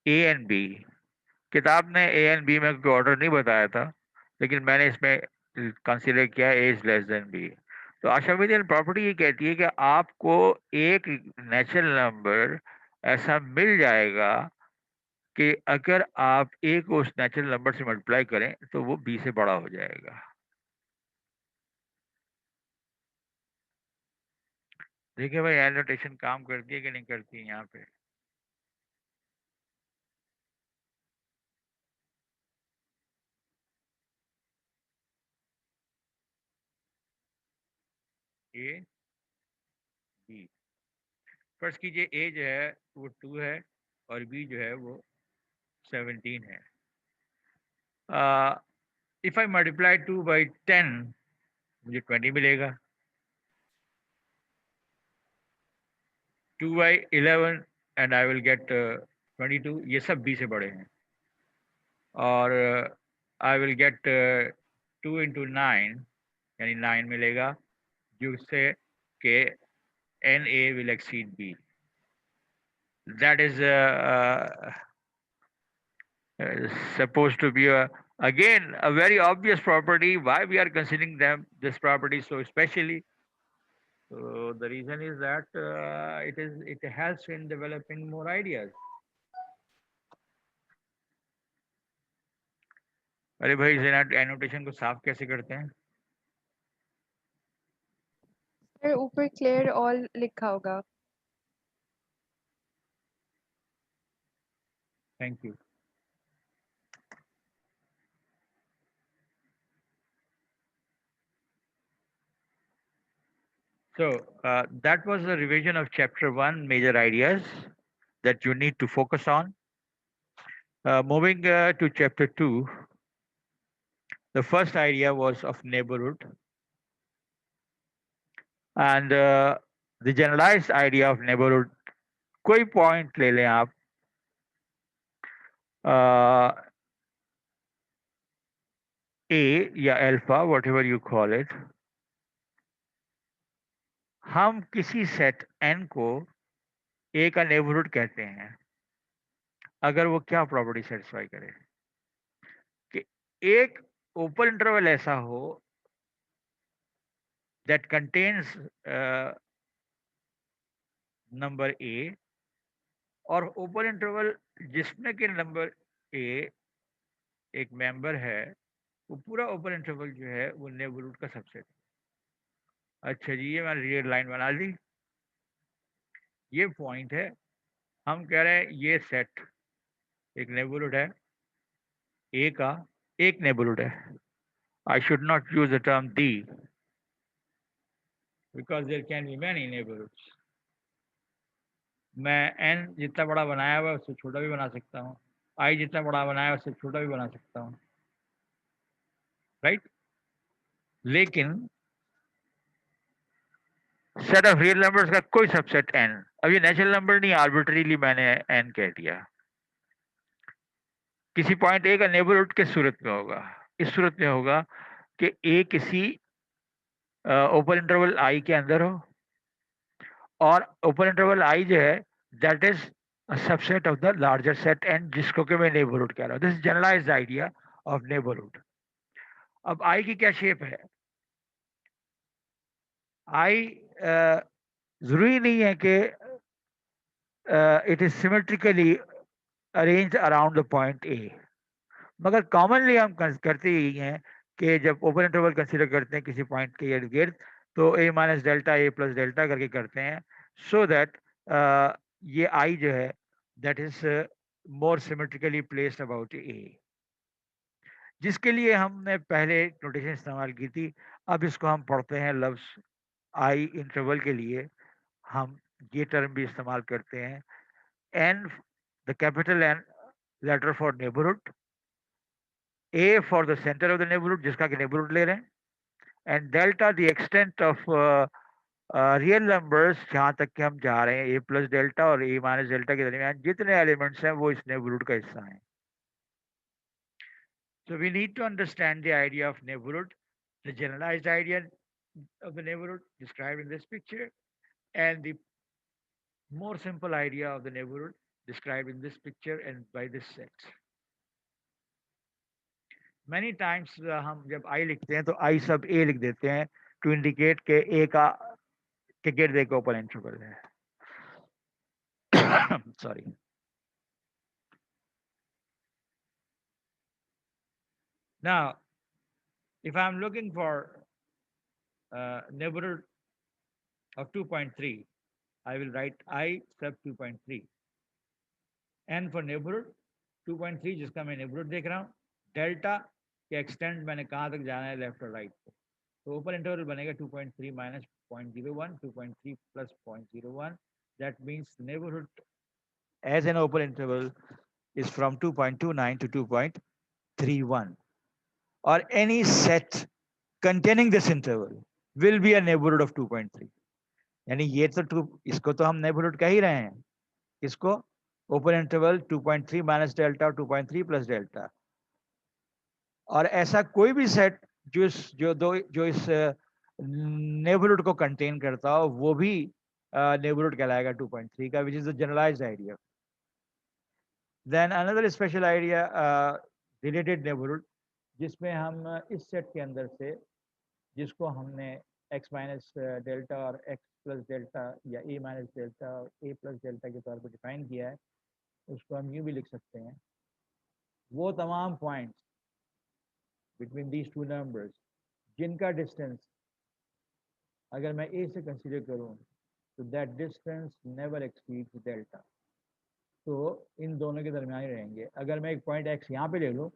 a and b, किताब ने a and b में कोई order नहीं बताया था, लेकिन मैंने इसमें कंसीडर किया a is less than b। तो आर्chiमेडियन प्रॉपर्टी ये कहती है कि आपको एक नेचुरल नंबर ऐसा मिल जाएगा कि अगर आप a को उस नेचुरल नंबर से मल्टीप्लाई करें तो वो b से बड़ा हो जाएगा। देखिए भाई एनोटेशन काम करती है कि नहीं करती है यहाँ पे। ए बी, फर्ज कीजिए ए जो है वो 2 है और बी जो है वो 17 है। इफ आई मल्टीप्लाई 2 बाई 10 मुझे 20 मिलेगा। 2 by 11 and I will get 22। ये सब बी से बड़े हैं। और आई विल गेट 2 इंटू 9 यानी 9 मिलेगा, जिससे के NA will exceed B. That is supposed to be again a very obvious property. Why we are considering this property so especially? So the reason is that it helps in developing more ideas. अरे भाई annotation को साफ कैसे करते हैं? Sir ऊपर clear all लिखा होगा। Thank you. So that was the revision of chapter 1, major ideas that you need to focus on. Moving to chapter 2, the first idea was of neighborhood, and the generalized idea of neighborhood. कोई point ले लें आप, A या alpha, whatever you call it, हम किसी set n को A का neighbourhood कहते हैं अगर वो क्या प्रॉपर्टी सेटिस्फाई करे कि एक ओपन इंटरवल ऐसा हो that contains नंबर A, और ओपन इंटरवल जिसमें के नंबर A एक मेंबर है, वो पूरा ओपन इंटरवल जो है वो नेबरहुड का सबसेट। अच्छा जी, ये मैंने रियल लाइन बना दी, ये पॉइंट है। हम कह रहे हैं ये सेट एक नेबरहुड है, A का एक नेबरहुड है। I should not use the term the because there can be many neighborhoods. मैं n जितना बड़ा बनाया हुआ उससे छोटा भी बना सकता हूँ, I जितना बड़ा बनाया उससे छोटा भी बना सकता हूँ, राइट? लेकिन सेट ऑफ रियल नंबर्स का कोई सबसेट n, अब ये नेचुरल नंबर नहीं, आर्बिट्रीली मैंने n कह दिया, किसी पॉइंट A का नेबरहुड किस सूरत में होगा? इस सूरत में होगा कि A किसी ओपन इंटरवल I के अंदर हो, और ओपन इंटरवल I जो है that is a subset of the larger set n, जिसको कि मैं नेबरहुड कह रहा हूँ। This is generalised idea of neighbourhood. अब आई की क्या शेप है? आई जरूरी नहीं है कि it is symmetrically arrange around the point A, मगर कॉमनली हम करते ही हैं कि जब ओपन इंटरवल कंसीडर करते हैं किसी पॉइंट के इर्द गिर्द, तो a minus delta a plus delta करके करते हैं, सो दैट ये आई जो है that is more symmetrically placed about a, जिसके लिए हमने पहले नोटेशन इस्तेमाल की थी। अब इसको हम पढ़ते हैं लफ्ज आई इंटरवल के लिए हम ये टर्म भी इस्तेमाल करते हैं, N the capital N letter for neighbourhood, A for the centre of the neighbourhood जिसका कि नेबरहुड ले रहे हैं, and delta the extent of real numbers जहां तक कि हम जा रहे हैं ए प्लस डेल्टा और ए माइनस डेल्टा के दरमियान जितने एलिमेंट्स हैं वो इस नेबरहुड का हिस्सा हैं. So we need to understand the idea of neighborhood, the generalized idea of the neighborhood described in this picture, and the more simple idea of the neighborhood described in this picture and by this set. Many times हम जब I लिखते हैं तो I सब A लिख देते हैं to indicate के A का के गिर्द एक ओपन इंटरवल है. Sorry. Now, if I'm looking for neighborhood of 2.3, I will write I sub 2.3. N for neighborhood 2.3 जिसका मैं neighborhood देख रहा हूँ. डेल्टा के एक्सटेंड मैंने कहाँ तक जाना है, लेफ्ट और राइट को. तो ओपन इंटरवल बनेगा 2.3 minus 0.01, 2.3 plus 0.01. That means neighbourhood as an open interval is from 2.29 to 2.31, or any set containing this interval will be a neighborhood of 2.3. यानी ये तो इसको तो हम नेबरहुड कह ही रहे हैं, इसको ओपन इंटरवल 2.3 माइनस डेल्टा और 2.3 प्लस डेल्टा. और ऐसा कोई भी सेट जो इस नेबरहुड को कंटेन करता हो वो भी नेबरहुड कहलाएगा 2.3 का, which is the generalised idea. Then another special idea related neighbourhood, जिसमें हम इस सेट के अंदर से जिसको हमने x माइनस डेल्टा और x प्लस डेल्टा या a माइनस डेल्टा और a प्लस डेल्टा के तौर पर डिफाइन किया है, उसको हम यूँ भी लिख सकते हैं. वो तमाम points between these two numbers जिनका डिस्टेंस अगर मैं a से कंसीडर करूँ तो that distance never exceeds delta. तो इन दोनों के दरमियान ही रहेंगे. अगर मैं एक पॉइंट x यहाँ पे ले लूँ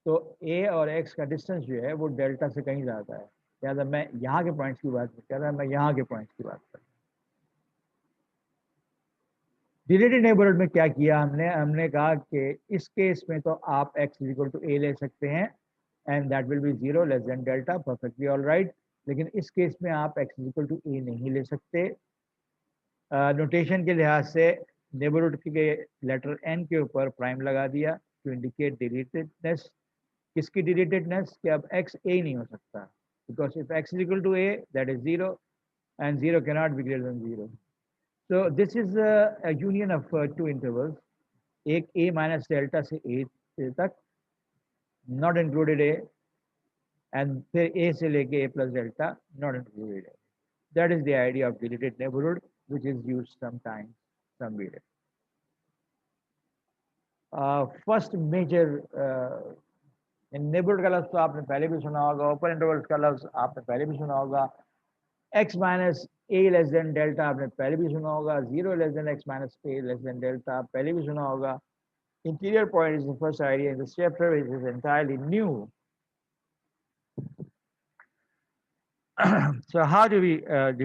तो a और x का डिस्टेंस जो है वो डेल्टा से कहीं ज़्यादा है. याद मैं यहाँ के पॉइंट्स की बात नहीं कर रहा, मैं यहाँ के पॉइंट्स की बात कर रहा हूँ. रिलेटेड नेबरहुड में क्या किया हमने कहा कि इस केस में तो आप x इक्वल टू a ले सकते हैं and that will be 0 less than delta, perfectly all right. लेकिन इस केस में आप x इक्वल टू a नहीं ले सकते. नोटेशन के लिहाज से नेबरहुड के लेटर n के ऊपर प्राइम लगा दिया टू इंडिकेट डिलीटेडनेस. किसकी डिलीटेडनेस? कि अब x a नहीं हो सकता, because if x is equal to a, that is 0 and 0 cannot be greater than 0. So this is a union of two intervals. एक a minus delta से a तक, not included a, and फिर a से लेके a plus delta, not included a. That is the idea of deleted neighborhood, which is used sometimes, somewhere. First major neighbourhood का लफ्ज तो आपने पहले भी सुना होगा, ओपन इंटरवल्स का लफ्ज आपने पहले भी सुना होगा, x minus a less than delta आपने पहले भी सुना होगा, 0 less than x minus a less than delta आप पहले भी सुना होगा. Interior point is the first idea in this chapter, which is entirely new. So how do we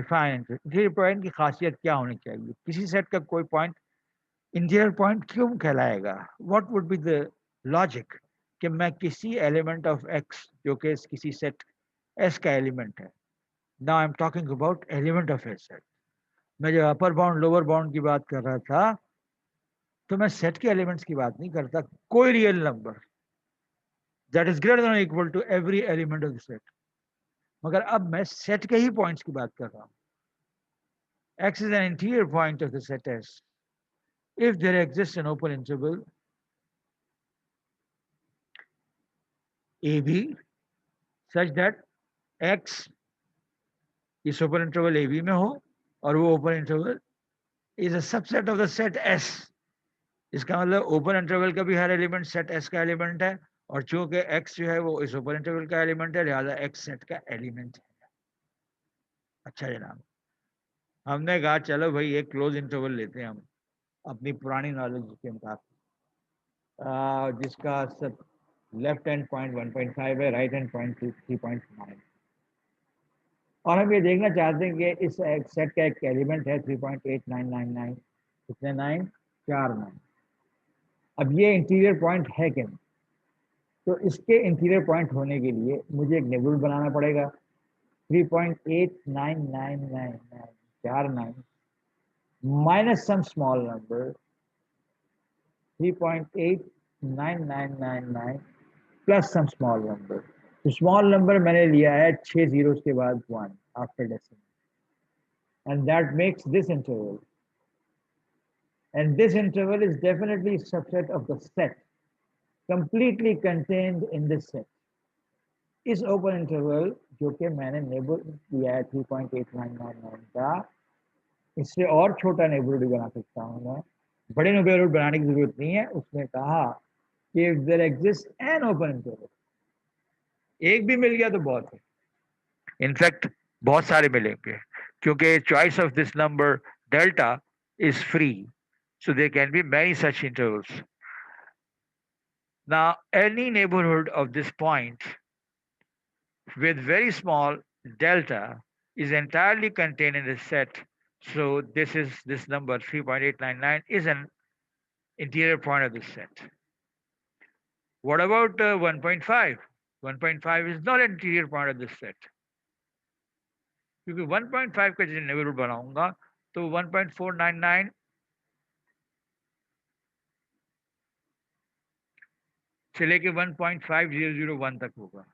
define interior point की खासियत क्या होनी चाहिए? किसी सेट का कोई पॉइंट इंटीरियर पॉइंट क्यों कहलाएगा? What would be the logic कि मैं किसी एलिमेंट ऑफ x जो कि किसी सेट s का एलिमेंट है, now I'm talking about element of a set. मैं जब अपर बाउंड लोअर बाउंड की बात कर रहा था तो मैं सेट के एलिमेंट्स की बात नहीं करता, कोई real number that is greater than equal to every element of the set. मगर अब मैं सेट के ही पॉइंट्स की बात कर रहा हूँ. x is an interior point of the set S if there exists an open interval AB such that x इस ओपन इंटरवल AB में हो और वो open interval is a subset of the set S। इसका मतलब open interval का भी हर element set S का एलिमेंट है, और चूंकि x जो है वो इस ओपन इंटरवल का एलिमेंट है, लिहाजा x सेट का एलिमेंट है। अच्छा जनाब, हमने कहा चलो भाई एक क्लोज इंटरवल लेते हैं हम अपनी पुरानी नॉलेज के मुताबिक, जिसका सब लेफ्ट हैंड पॉइंट 1.5 है, राइट हैंड पॉइंट 3.9, और हम ये देखना चाहते हैं कि इस सेट का एक एलिमेंट है 3.8999, कितने 9 4 9। अब ये इंटीरियर पॉइंट है कि नहीं? तो इसके इंटीरियर पॉइंट होने के लिए मुझे एक नेबुल बनाना पड़ेगा 3.899949 minus some small number 3.89999 plus some small number। तो स्मॉल नंबर मैंने लिया है 6 zeros के बाद 1 after decimal, and that makes this interval, and this interval is definitely subset of the set completely contained in this set। इस open interval जो कि मैंने नेबर दिया है 3.8999 का, इससे और छोटा नेबरहुड भी बना सकता हूँ मैं, बड़े नेबरहुड बनाने की जरूरत नहीं है। उसने कहा कि if there exists an open interval, एक भी मिल गया तो बहुत है। इनफैक्ट बहुत सारे मिलेंगे, क्योंकि choice of this number delta is free, so there can be many such intervals. Now any neighborhood of this point with very small delta is entirely contained in the set, so this number 3.899 is an interior point of this set. What about 1.5? 1.5 is not an interior point of this set, क्योंकि 1.5 का जो neighbourhood बनाऊंगा तो 1.499 से लेके 1.5001 तक होगा।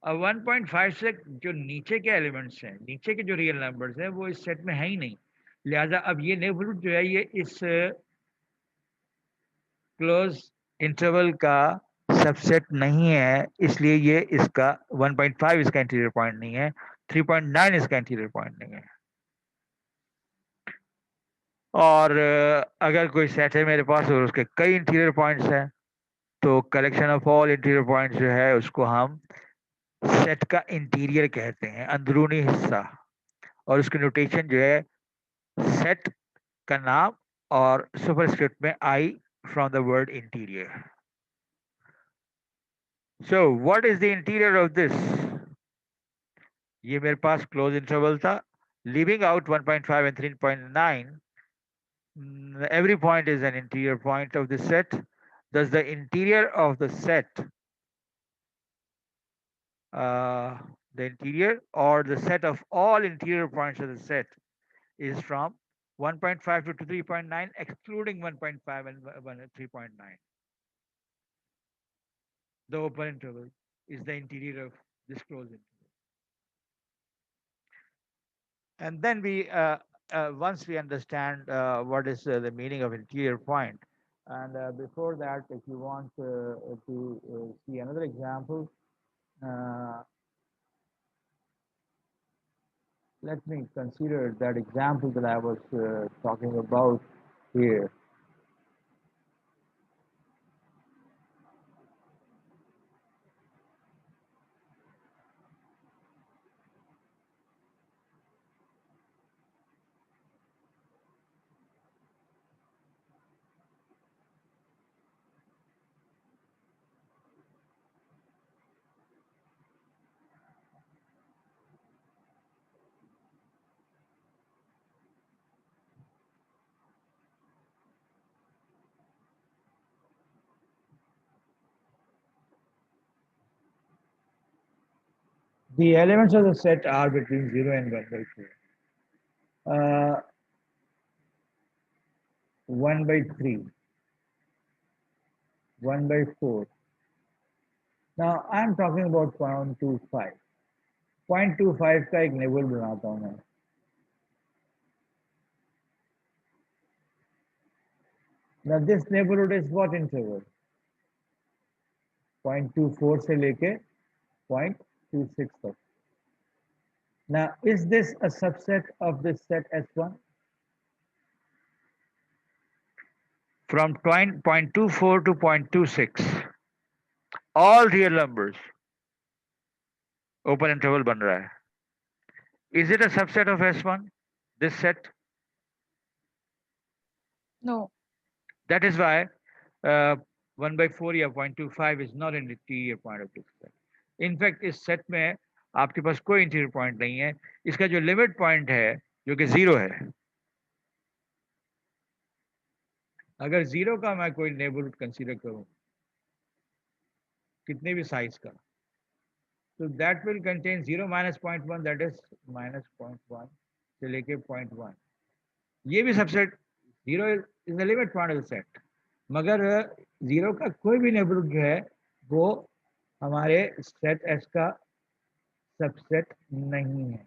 अब 1.5 से जो नीचे के एलिमेंट्स हैं, नीचे के जो रियल नंबर्स हैं, वो इस सेट में है ही नहीं, लिहाजा अब ये नेबरहुड जो है ये इस क्लोज इंटरवल का सबसेट नहीं है, इसलिए ये इसका 1.5 इसका इंटीरियर पॉइंट नहीं है, 3.9 इसका इंटीरियर पॉइंट नहीं है। और अगर कोई सेट है मेरे पास और उसके कई इंटीरियर पॉइंट्स हैं, तो collection of all interior points जो है उसको हम सेट का इंटीरियर कहते हैं, अंदरूनी हिस्सा, और उसकी नोटेशन जो है सेट का नाम और सुपरस्क्रिप्ट में I from the word interior. So what is the interior of this? ये मेरे पास क्लोज इंटरवल था, leaving out 1.5 and 3.9, every point is an interior point of the set. Thus the interior of the set, the interior or the set of all interior points of the set is from 1.5 to 3.9, excluding 1.5 and 3.9. The open interval is the interior of this closed interval. And then once we understand what is the meaning of interior point, and before that, if you want to see another example, let me consider that example that I was talking about here. The elements of the set are between 0 and 1/4. 1/3, 1/4. Now I'm talking about 0.25. 0.25 का एक नेबल बनाता हूँ मैं। Now this neighborhood is what interval? 0.24 से लेके 0.25 to 6 तक. Now, is this a subset of this set S1? From 0.24 to 0.26, all real numbers, open interval बन रहा है. Is it a subset of S1? This set? No. That is why 1 by 4 या 0.25 is not an interior point of this set. In fact, इस set में आपके पास कोई interior point नहीं है. इसका जो लिमिट पॉइंट है जो कि 0 है, अगर 0 का मैं कोई नेबरहुड कंसीडर करूं कितने भी साइज का, तो that will contain 0 minus 0.1, that is minus 0.1 से लेके 0.1. ये भी subset 0 is the limit point of the set, मगर 0 का कोई भी नेबरहुड जो है वो हमारे सेट एस का सबसेट नहीं है.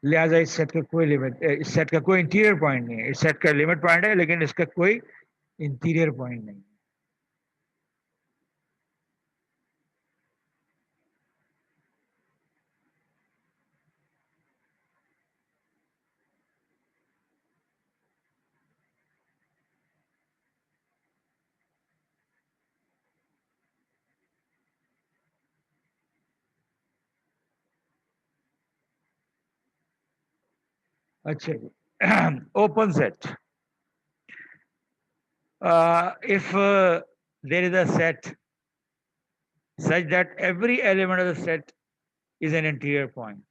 लिहाजा इस सेट का कोई लिमिट, इस सेट का कोई इंटीरियर पॉइंट नहीं है. इस सेट का लिमिट पॉइंट है लेकिन इसका कोई इंटीरियर पॉइंट नहीं. अच्छा जी. Open set. If there is a set such that every element of the set is an interior point,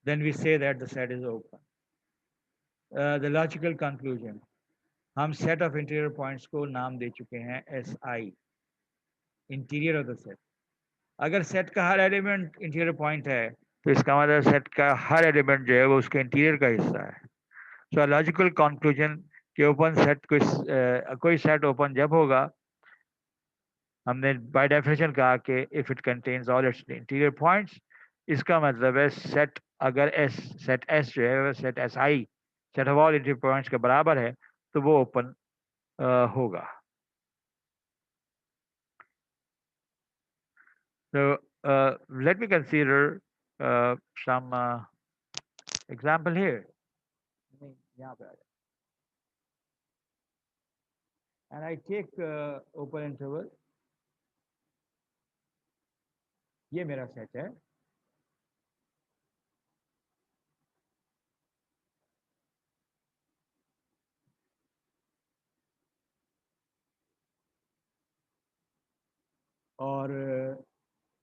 then we say that the set is open. The logical conclusion, हम set of interior points को नाम दे चुके हैं SI, interior of the set. अगर set का हर element interior point है तो इसका मतलब set का हर element जो है वो उसके interior का हिस्सा है. So a logical conclusion कि open set कोई set open जब होगा, हमने by definition कहा कि if it contains all its interior points, इसका मतलब है set अगर set S जो है set SI set of all interior points के बराबर है तो वो open होगा. So let me consider some example here. यहाँ पे आ जाए. And I take open interval. ये मेरा सेट है. और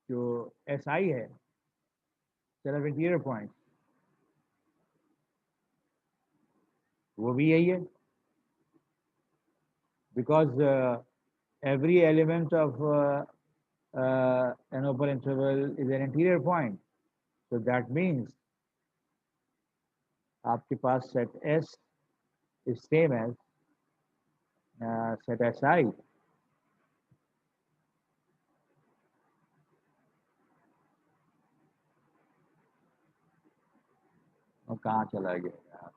जो SI है set of interior points वो भी यही है, because every element of an open interval is an interior point. So that means आपके पास set S is same as set SI. और कहाँ चला गया यार?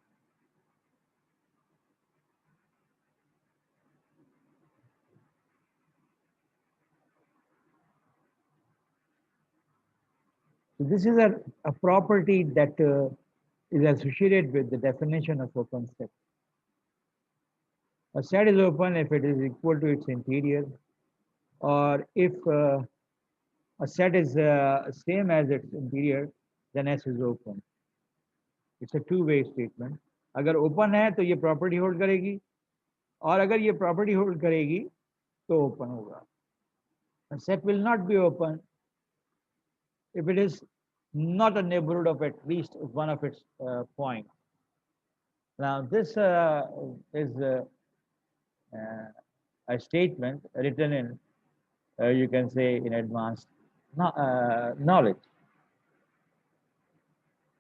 So this is a property that is associated with the definition of open set. A set is open if it is equal to its interior, or if a set is same as its interior, then S is open. It's a two-way statement. अगर open है तो ये property hold करेगी, और अगर ये property hold करेगी तो open होगा. A set will not be open if it is not a neighborhood of at least one of its points. Now this is a statement written in, you can say, in advanced knowledge.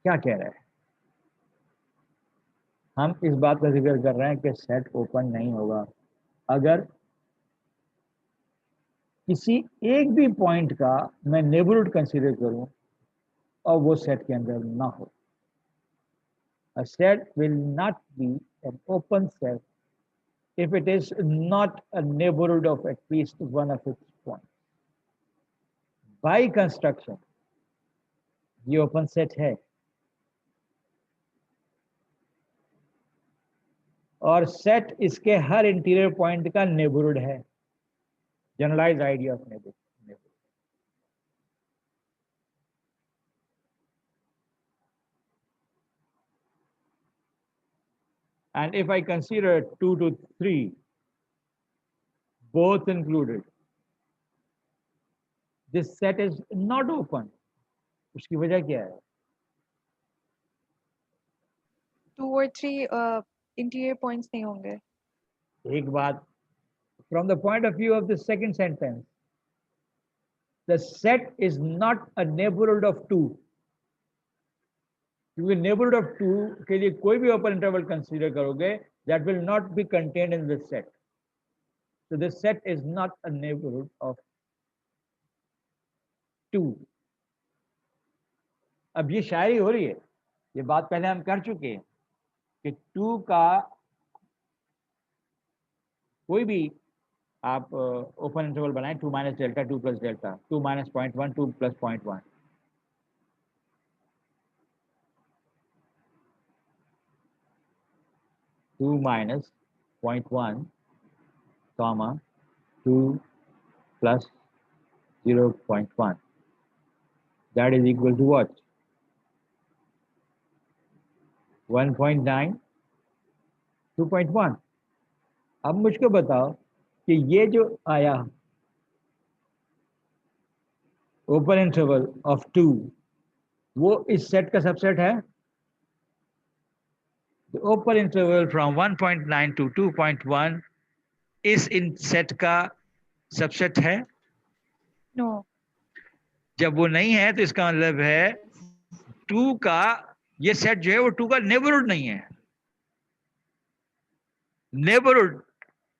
क्या कह रहा है? हम इस बात का जिक्र कर रहे हैं कि सेट ओपन नहीं होगा अगर किसी एक भी पॉइंट का मैं नेबरहुड कंसीडर करूं और वो सेट के अंदर ना हो. A set will not be an open set if it is not a neighborhood of at least one of its points. By construction, ये open set है और set इसके हर interior point का neighborhood है. Generalized idea of neighborhood. And if I consider 2 to 3, both included, this set is not open. उसकी वजह क्या है? 2 और 3 इंटीरियर पॉइंट्स नहीं होंगे. एक बात, from the point of view of the second sentence, the set is not a neighborhood of 2. क्योंकि neighborhood of 2 के लिए कोई भी open interval consider करोगे, that will not be contained in this set. So this set is not a neighborhood of 2. अब ये शायरी हो रही है, ये बात पहले हम कर चुके हैं कि 2 का कोई भी आप ओपन इंटरवल बनाएं, 2 minus delta 2 plus delta 2 minus 0.1 2 plus 0.1, two minus 0.1 comma 2 plus 0.1, that is equal to what? 1.9 2.1. अब मुझको बताओ कि ये जो आया ओपन इंटरवल ऑफ 2 वो इस सेट का सबसेट है? The open interval from 1.9 to 2.1 इस इन सेट का सबसेट है? नो. जब वो नहीं है तो इसका मतलब है 2 का ये सेट जो है वो 2 का नेबरहुड नहीं है. Neighborhood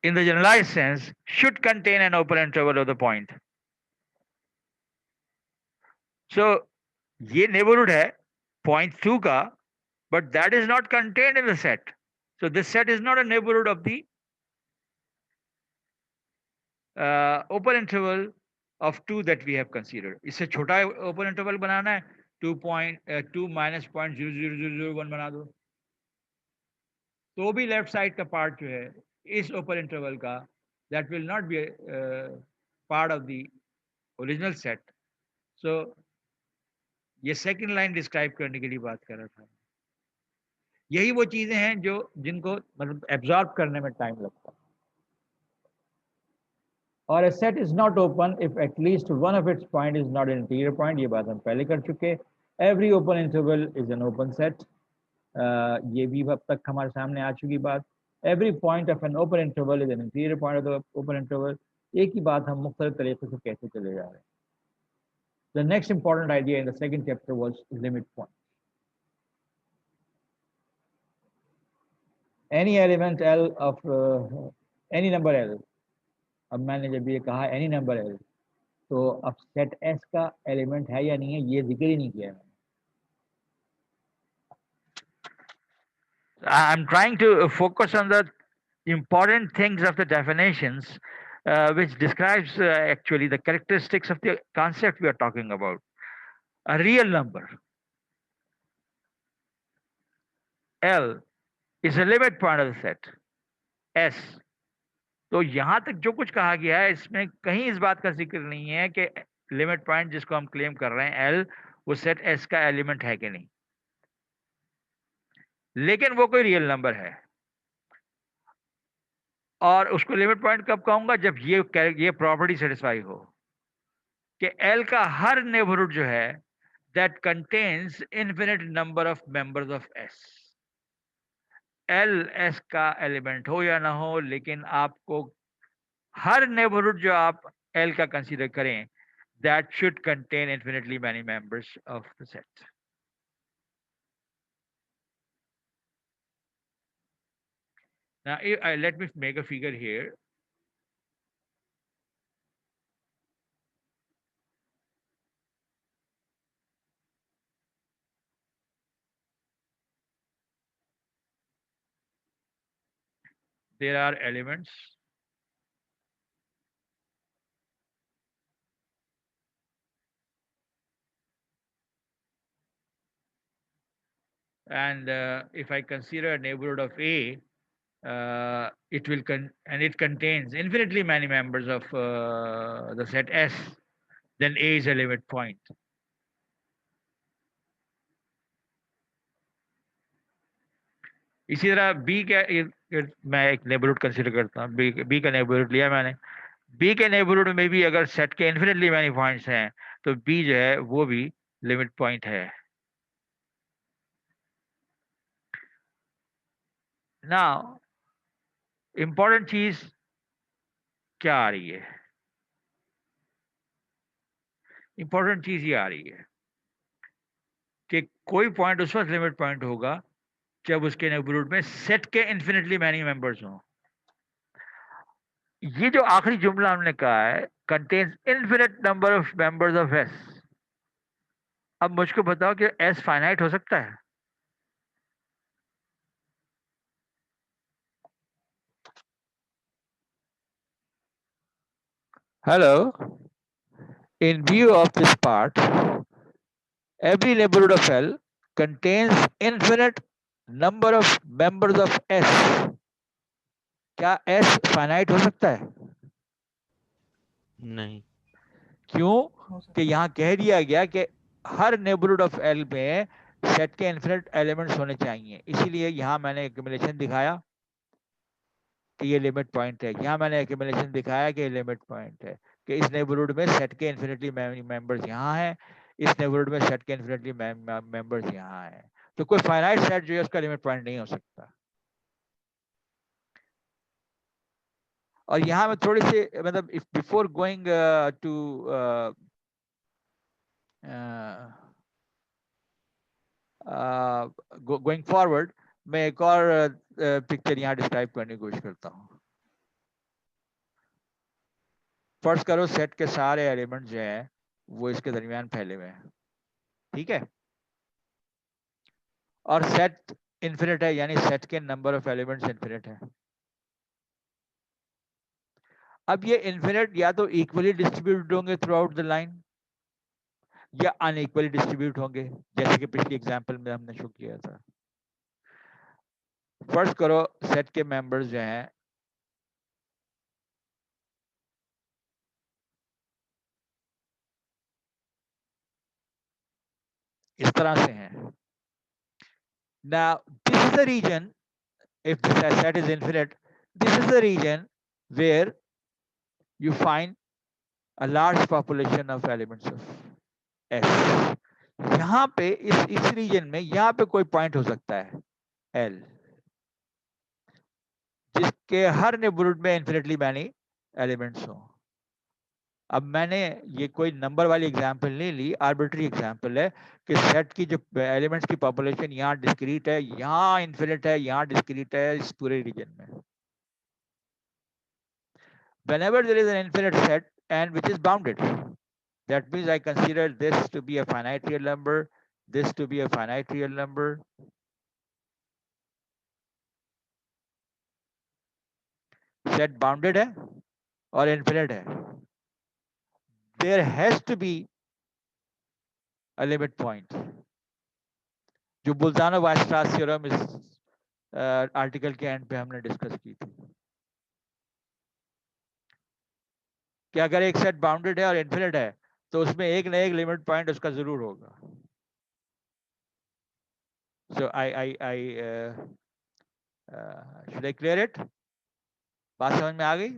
in the generalized sense should contain an open interval of the point. So ये neighborhood है point 2 का, but that is not contained in the set. So this set is not a neighborhood of the open interval of 2 that we have considered. इससे छोटा open interval बनाना है, 2 minus 0.00001 बना दो, तो भी लेफ्ट साइड का पार्ट जो है इस ओपन इंटरवल का, that will not be part of the original set. So ये सेकंड लाइन डिस्क्राइब करने के लिए बात कर रहा था. यही वो चीजें हैं जो जिनको मतलब एब्जॉर्ब करने में टाइम लगता है. और a set is not open if at least one of its point is not an interior point. ये बात हम पहले कर चुके. Every open interval is an open set. ये भी अब तक हमारे सामने आ चुकी बात. Every point of an open interval is an interior point of the open interval. एक ही बात हम मुख्तलिफ तरीके से कहते चले जा रहे हैं. The next important idea in the second chapter was limit point. Any element L of any number L. अब मैंने जब ये कहा any number L, तो अब सेट S का एलिमेंट है या नहीं है ये जिक्र ही नहीं किया है. I'm trying to focus on the important things of the definitions, which describes actually the characteristics of the concept we are talking about. A real number L is a limit point of the set S. तो यहां तक जो कुछ कहा गया है इसमें कहीं इस बात का जिक्र नहीं है कि लिमिट पॉइंट जिसको हम क्लेम कर रहे हैं L वो सेट S का एलिमेंट है कि नहीं, लेकिन वो कोई रियल नंबर है. और उसको लिमिट पॉइंट कब कहूंगा? जब ये प्रॉपर्टी सेटिस्फाई हो कि L का हर नेबरहुड जो है that contains infinite number of members of S. L S का एलिमेंट हो या ना हो, लेकिन आपको हर नेबरहुड जो आप L का कंसीडर करें that should contain infinitely many members of the set. Now, let me make a figure here. there are elements and if I consider a neighborhood of A, it will and it contains infinitely many members of the set S, then A is a limit point. इसी तरह B का मैं एक neighbourhood consider करता हूँ, B का neighbourhood लिया मैंने, B के नेबरहुड में भी अगर सेट के इन्फिनिटली मैनी पॉइंट्स हैं तो B जो है वो भी लिमिट पॉइंट है। नाउ इंपॉर्टेंट चीज क्या आ रही है? इंपॉर्टेंट चीज ये आ रही है कि कोई पॉइंट उस वक्त लिमिट पॉइंट होगा जब उसके नेबरहुड में सेट के इन्फिनिटली मैनी मेंबर्स हों। ये जो आखिरी जुमला हमने कहा है, contains infinite number of members of S. अब मुझको बताओ कि एस फाइनाइट हो सकता है? Hello, in view of this part, every neighborhood of L contains infinite number of members of S. क्या S फाइनाइट हो सकता है? नहीं। क्यों? कि यहाँ कह दिया गया कि हर नेबरहुड ऑफ L में सेट के इन्फिनिट एलिमेंट्स होने चाहिए, इसीलिए यहाँ मैंने एक्यूमुलेशन दिखाया कि ये लिमिट पॉइंट है, यहाँ मैंने एक्यूमुलेशन दिखाया कि ये लिमिट पॉइंट है, कि इस नेबरहुड में सेट के इन्फिनिटली मेंबर्स यहाँ हैं, इस नेबरहुड में सेट के इन्फिनिटली मेंबर्स यहाँ हैं, तो कोई फाइनाइट सेट जो है उसका लिमिट पॉइंट नहीं हो सकता। और यहाँ में थोड़ी सी मतलब if before going to going forward, मैं एक और पिक्चर यहाँ डिस्क्राइब करने की कोशिश करता हूँ। फर्ज करो सेट के सारे एलिमेंट जो हैं वो इसके दरमियान फैले हुए हैं, ठीक है, और सेट इन्फिनिट है, यानी सेट के नंबर ऑफ एलिमेंट्स इन्फिनिट है। अब ये इन्फिनिट या तो इक्वली डिस्ट्रीब्यूटेड होंगे थ्रू आउट द लाइन या अनइक्वली डिस्ट्रीब्यूट होंगे, जैसे कि पिछली एग्जांपल में हमने शो किया था। फर्ज करो सेट के मेंबर्स जो हैं इस तरह से हैं। Now this is the region, if this set is infinite, this is the region where you find a large population of elements of S. यहाँ पे इस रीजन में यहाँ पे कोई पॉइंट हो सकता है L, जिसके हर नेबरहुड में इन्फिनिटली मैनी एलिमेंट्स हो। अब मैंने ये कोई नंबर वाली एग्जांपल नहीं ली, आर्बिट्री एग्जांपल है कि सेट की जो एलिमेंट्स की पॉपुलेशन यहाँ डिस्क्रीट है, यहाँ इन्फिनिट है, यहाँ डिस्क्रीट है, इस पूरे रीजन में। Whenever there is an infinite set and which is bounded, that means I consider this to be a finite real number, this to be a finite real number. Set bounded है और infinite है. There has to be a limit point. जो Bolzano-Weierstrass theorem इस article के and पे हमने discuss की थी कि अगर एक सेट बाउंडेड है और इन्फिनिट है तो उसमें एक ना एक लिमिट पॉइंट उसका जरूर होगा। So should I clear it? बात समझ में आ गई?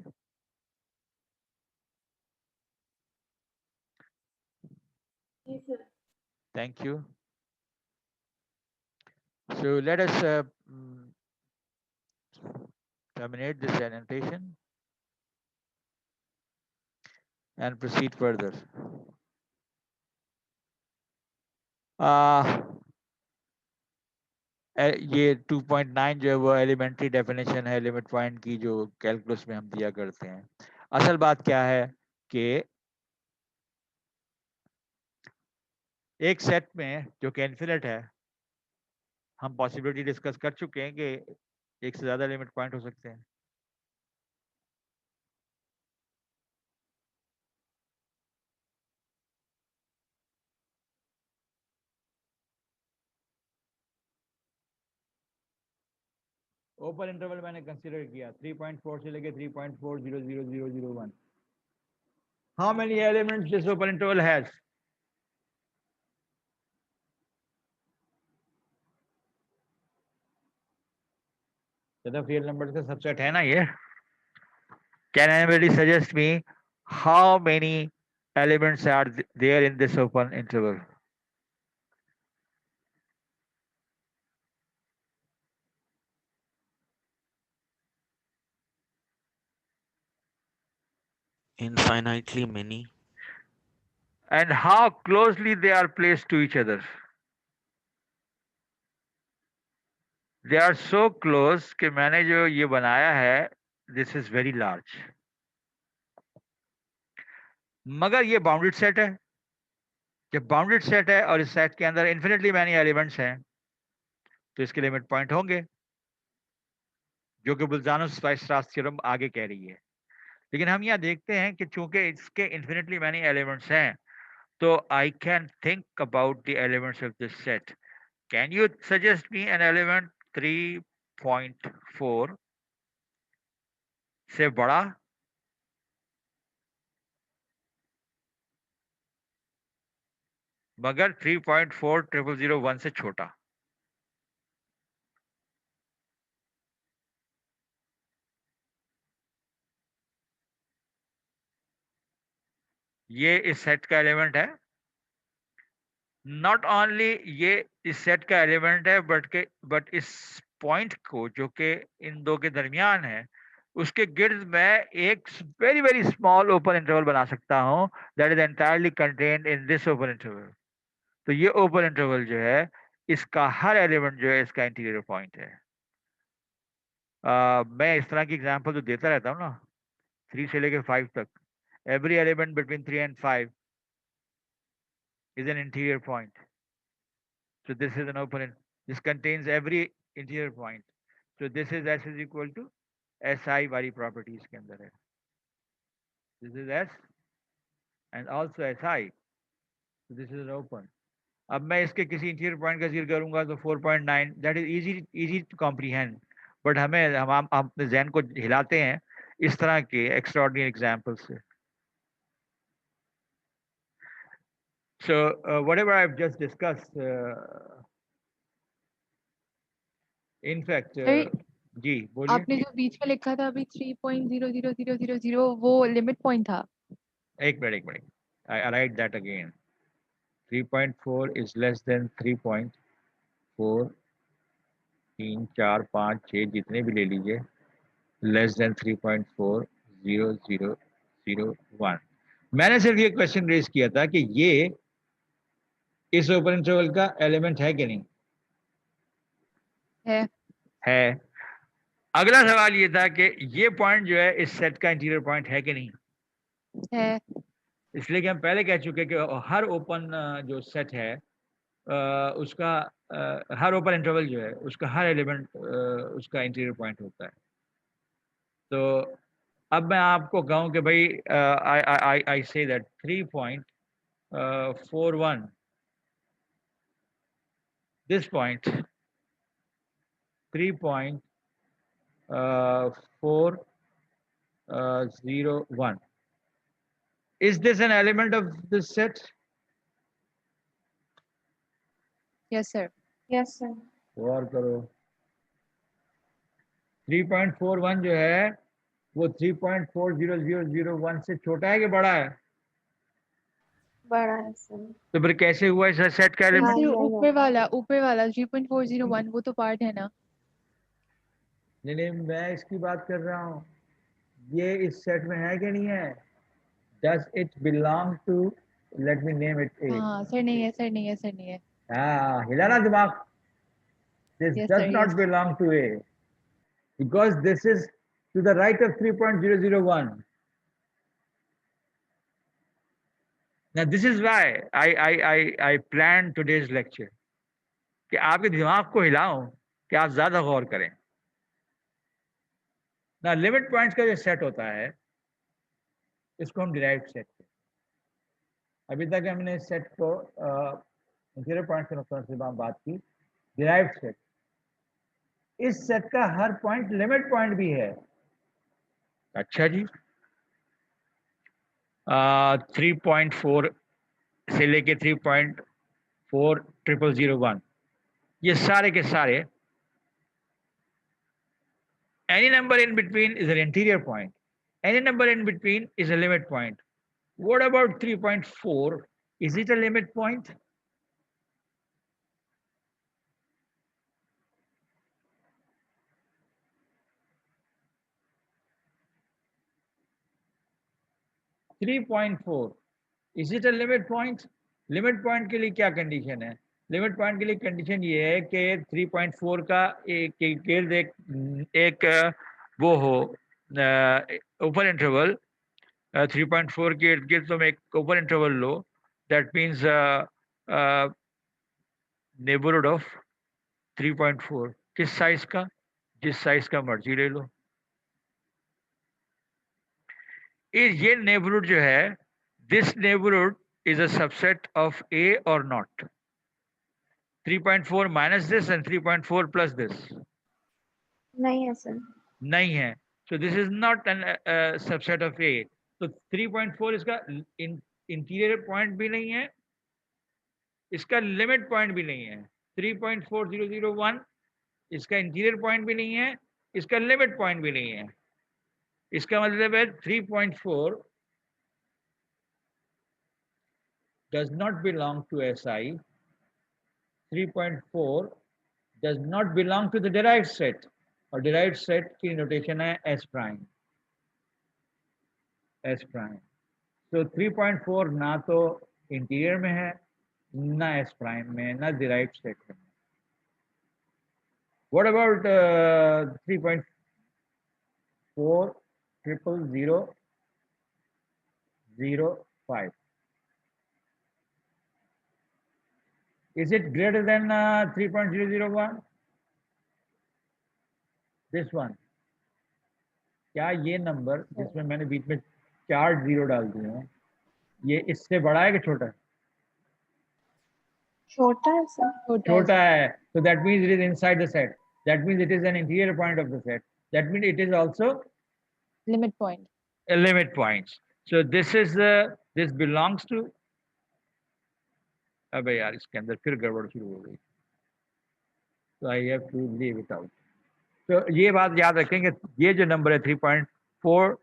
Yes, sir. Thank you. So let us terminate this annotation and proceed further. ये 2.9 जो है वो एलिमेंट्री डेफिनेशन है लिमिट पॉइंट की, जो कैलकुलस में हम दिया करते हैं। असल बात क्या है कि एक सेट में जो कि इन्फिनिट है, हम पॉसिबिलिटी डिस्कस कर चुके हैं कि एक से ज्यादा लिमिट पॉइंट हो सकते हैं। ओपन इंटरवल मैंने कंसीडर किया 3.4 से लेके 3.400001. How many elements this open interval has? सिर्फ रियल नंबर्स का सबसेट है ना ये. Can anybody suggest me how many elements are there in this open interval? Infinitely many. And how closely they are placed to each other? They are so close कि मैंने जो ये बनाया है, this is very large. मगर ये bounded set है. जब बाउंडेड सेट है और इस सेट के अंदर इन्फिनिटली मैनी एलिमेंट्स हैं, तो इसके लिमिट पॉइंट होंगे, जो कि बुल्जानो-स्ट्रास थ्योरम आगे कह रही है. लेकिन हम यहाँ देखते हैं कि चूंकि इसके इन्फिनिटली मैनी एलिमेंट्स हैं, तो I can think about the elements of this set. Can you suggest me an element 3.4 से बड़ा? मगर 3.4001 से छोटा. ये इस सेट का एलिमेंट है. नॉट ओनली ये इस सेट का एलिमेंट है, बट इस पॉइंट को जो कि इन दो के दरमियान है, उसके गिर्द मैं एक very very small open interval बना सकता हूं that is entirely contained in this open interval. तो ये ओपन इंटरवल जो है, इसका हर एलिमेंट जो है इसका इंटीरियर पॉइंट है. मैं इस तरह की एग्जांपल तो देता रहता हूँ ना, 3 से लेके 5 तक. Every element between 3 and 5 is an interior point. So this is an open. This contains every interior point. So this is S is equal to SI वाली property इसके अंदर है. This is S and also SI. So this is an open. अब मैं इसके किसी interior point का जिक्र करूंगा तो 4.9, that is easy to comprehend. बट हम अपने जहन को हिलाते हैं इस तरह के एक्स्ट्राऑर्डिनरी एग्जांपल से. So whatever I've just discussed, in fact, जी बोलिए. आपने जो बीच में लिखा था अभी 3.00000 वो लिमिट पॉइंट था. एक minute. I write that again. 3.4 is less than 3.4. 3, 4, 5, 6 जितने भी ले लीजिए, लेस देन 3.400001. मैंने सिर्फ ये क्वेश्चन रेज किया था कि ये इस ओपन इंटरवल का एलिमेंट है कि नहीं है. अगला सवाल ये था कि ये पॉइंट जो है इस सेट का इंटीरियर पॉइंट है कि नहीं है. इसलिए कि हम पहले कह चुके कि हर ओपन जो सेट है उसका हर ओपन इंटरवल जो है उसका हर एलिमेंट उसका इंटीरियर पॉइंट होता है. तो अब मैं आपको कहूं कि भाई आई say that 3.41 this point 3.401 is this an element of this set? Yes sir. Yes, sir. गौर करो. 3.41 जो है वो 3.40001 से छोटा है कि बड़ा है? बड़ा है सर. तो फिर कैसे हुआ इस सेट का एलिमेंट? नहीं, ऊपर वाला 3.401 वो तो पार्ट है ना. नहीं मैं इसकी बात कर रहा हूँ, ये इस सेट में है कि नहीं है? Does it belong to, let me name it A. हाँ सर नहीं है, सर नहीं है, सर नहीं है. हाँ हिलाना दिमाग. This Yes, does sir, not yes. belong to A because this is to the right of 3.001. Now this is why I planned today's lecture कि आपके दिमाग को हिलाऊं कि आप ज्यादा गौर करें. ना लिमिट पॉइंट्स का जो सेट होता है इसको हम डिराइव्ड सेट कहते हैं. अभी तक हमने इस सेट को इंटीरियर पॉइंट के नुकसान से बात की डिराइव्ड सेट. इस सेट का हर पॉइंट लिमिट पॉइंट भी है। अच्छा जी, 3.4 से लेके 3.40001, ये सारे के सारे, any number in between is an interior point, any number in between is a limit point. What about 3.4? Is it a limit point? Three point four. Is it a limit point? Limit point के लिए क्या condition है? Limit point के लिए condition ये है कि 3.4 का एक वो हो ओपन इंटरवल, 3.4 के इर्द गिर्द तुम एक open interval low, that means neighbourhood of 3.4। किस साइज का? जिस साइज का मर्जी ले लो। ये नेबरहुड जो है, this neighbourhood is a subset of A or not? 3.4 minus this and 3.4 plus this? नहीं है सर। नहीं है। So this is not an subset of A. तो 3.4 इसका इंटीरियर पॉइंट भी नहीं है, इसका लिमिट पॉइंट भी नहीं है। 3.4001 इसका इंटीरियर पॉइंट भी नहीं है, इसका लिमिट पॉइंट भी नहीं है। इसका मतलब है 3.4 does not belong to SI, 3.4 does not belong to the derived set, और derived set की नोटेशन है S prime, S prime. So 3.4 ना तो इंटीरियर में है, ना S prime में, ना derived set में। What about 3.40005? Is it greater than 3.001? This one. क्या ये नंबर जिसमें मैंने बीच में 4 जीरो डाल दिए हैं, ये इससे बड़ा है कि छोटा है? छोटा है सर। छोटा है. So that means it is inside the set. That means it is an interior point of the set. That means it is also limit point. a limit point. So this is this belongs to, अबे यार इसके अंदर फिर गड़बड़ शुरू हो गई, so I have to leave it out. तो ये बात याद रखेंगे, ये जो नंबर है 3.4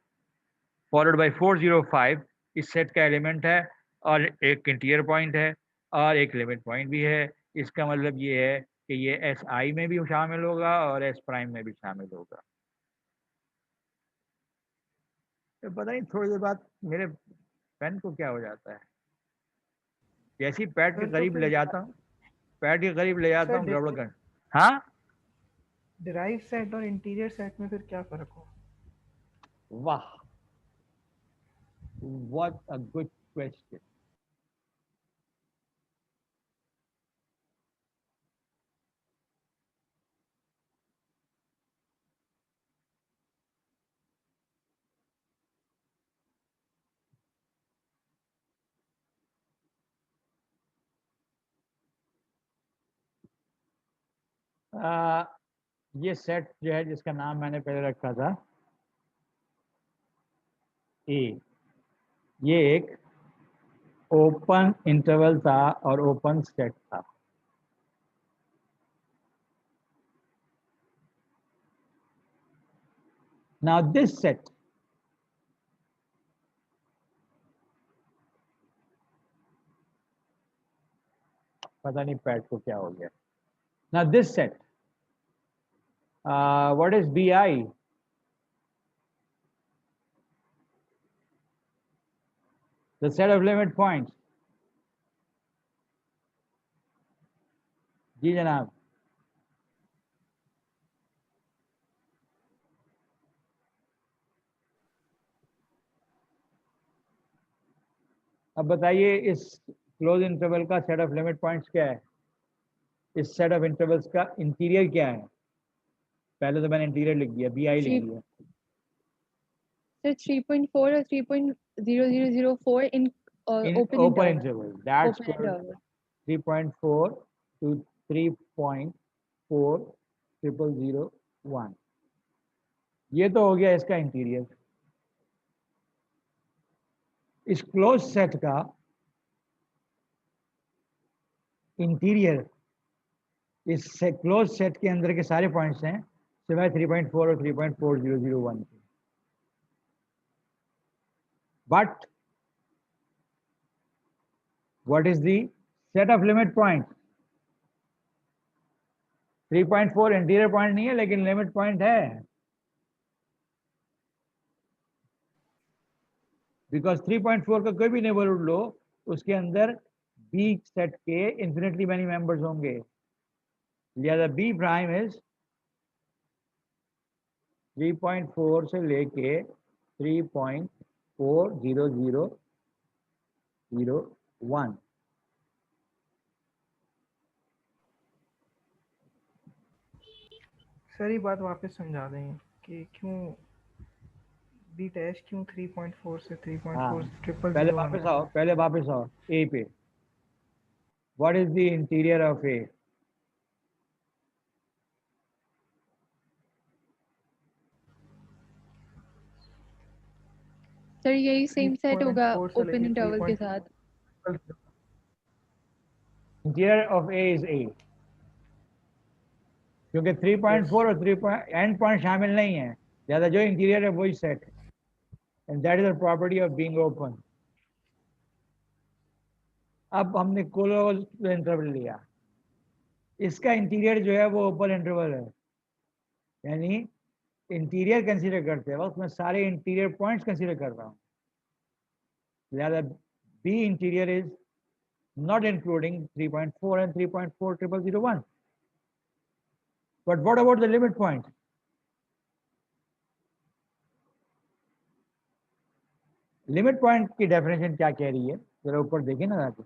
फॉलोड बाय 405 इस सेट का एलिमेंट है, और एक इंटीरियर पॉइंट है और एक लिमिट पॉइंट भी है। इसका मतलब ये है कि ये एस आई में भी शामिल होगा और एस प्राइम में भी शामिल होगा। तो पता नहीं थोड़ी देर बाद मेरे पेन को क्या हो जाता है, जैसे ही पैड के करीब ले जाता हूँ, पैड के करीब ले जाता हूँ गड़बड़ कर। हाँ, डिराइव सेट और इंटीरियर सेट में फिर क्या फर्क हो? वाह, what a good question. ये सेट जो है जिसका नाम मैंने पहले रखा था ए, ये एक ओपन इंटरवल था और ओपन सेट था। Now this set पता नहीं पैड को क्या हो गया। Now this set, what is BI? The set of limit points. जी जनाब। अब बताइए इस क्लोज इंटरवल का सेट ऑफ लिमिट पॉइंट्स क्या है? इस सेट ऑफ इंटरवल्स का इंटीरियर क्या है? पहले तो मैंने इंटीरियर लिख दिया, BI लिख दिया। So 3.4 or 3.0004 in open interval. That's open called interval. 3.4 to 3.4 00001। ये तो हो गया इसका इंटीरियर। इस क्लोज सेट का इंटीरियर इस क्लोज सेट के अंदर के सारे पॉइंट्स हैं सिवाय 3.4 और 3.4001 के। But what is the set of limit point? 3.4 interior point नहीं है लेकिन लिमिट पॉइंट है, बिकॉज 3.4 का कोई भी नेबरहुड लो उसके अंदर बी सेट के इन्फिनिटली मैनी मेंबर्स होंगे, लिहाजा बी प्राइम इज 3.4 से लेके 3.40001। सर ये बात वापस समझा देंगे कि क्यों बी डैश क्यों 3.4 से 3.4 हाँ, ट्रिपल पहले वापस आओ ए पे। What is the interior of A? Sir यही सेम सेट होगा 3.4 से ओपन लेके इंटरवल के साथ। Interior of A is a, क्योंकि 3.4 और 3 एंड पॉइंट शामिल नहीं है, ज्यादा जो इंटीरियर है वही सेट है, and that is the property of being open. अब हमने क्लोज इंटरवल लिया, इसका इंटीरियर जो है वो ओपन इंटरवल है, यानी इंटीरियर कंसीडर करते वक्त मैं सारे इंटीरियर पॉइंट्स कंसीडर कर रहा हूँ, लिहाजा B interior is not including 3.4 and 3.4001. But what about the limit point? Limit point की डेफिनेशन क्या कह रही है जरा ऊपर देखें ना जाके।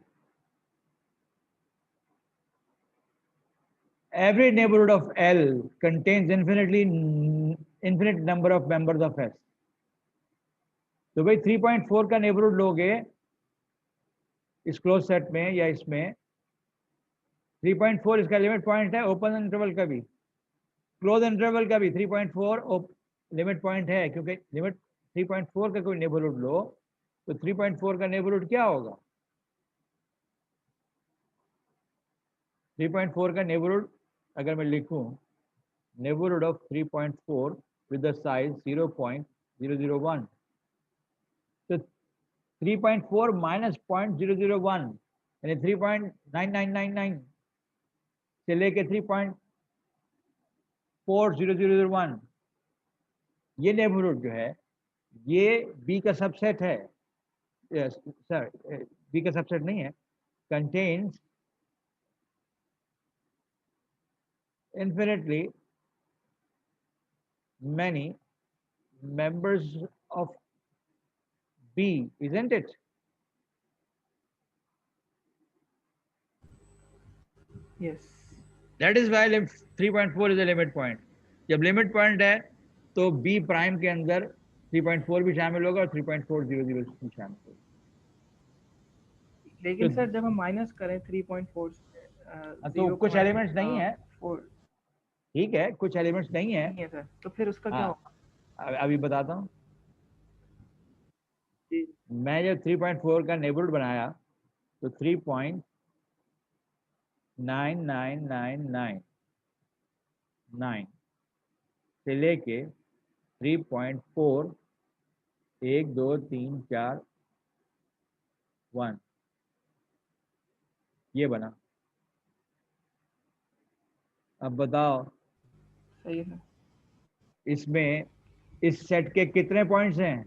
Every neighborhood of L contains infinite number of members of S. तो भाई 3.4 का नेबरहुड लोगे इस क्लोज सेट में या इसमें, 3.4 इसका लिमिट पॉइंट है, ओपन इंटरवल का भी क्लोज इंटरवल का भी 3.4 लिमिट पॉइंट है, क्योंकि लिमिट 3.4 का कोई नेबरहुड लो तो 3.4 का नेबरहुड क्या होगा? 3.4 का नेबरहुड अगर मैं लिखूं, neighbourhood of 3.4 with the size 0.001, तो 3.4 माइनस 0.001 यानी 3.9999 से लेके 3.4001, ये नेबरहुड जो है ये बी का सबसेट है। सर बी का सबसेट नहीं है, contains infinitely many members of B, isn't it? Yes. That is why 3.4 is a limit point. जब लिमिट पॉइंट है तो B प्राइम के अंदर 3.4 भी शामिल होगा और 3.400 भी शामिल होगा। लेकिन सर जब हम माइनस करें 3.4 तो कुछ एलिमेंट्स नहीं है, 4 ठीक है, कुछ एलिमेंट्स नहीं है सर, तो फिर उसका क्या होगा? अभी बताता हूँ। मैं जब 3.4 का नेबरहुड बनाया तो 3.9999 से लेके 3.4 1 2 3 4 1 ये बना। अब बताओ सही है इसमें इस सेट के कितने पॉइंट्स हैं?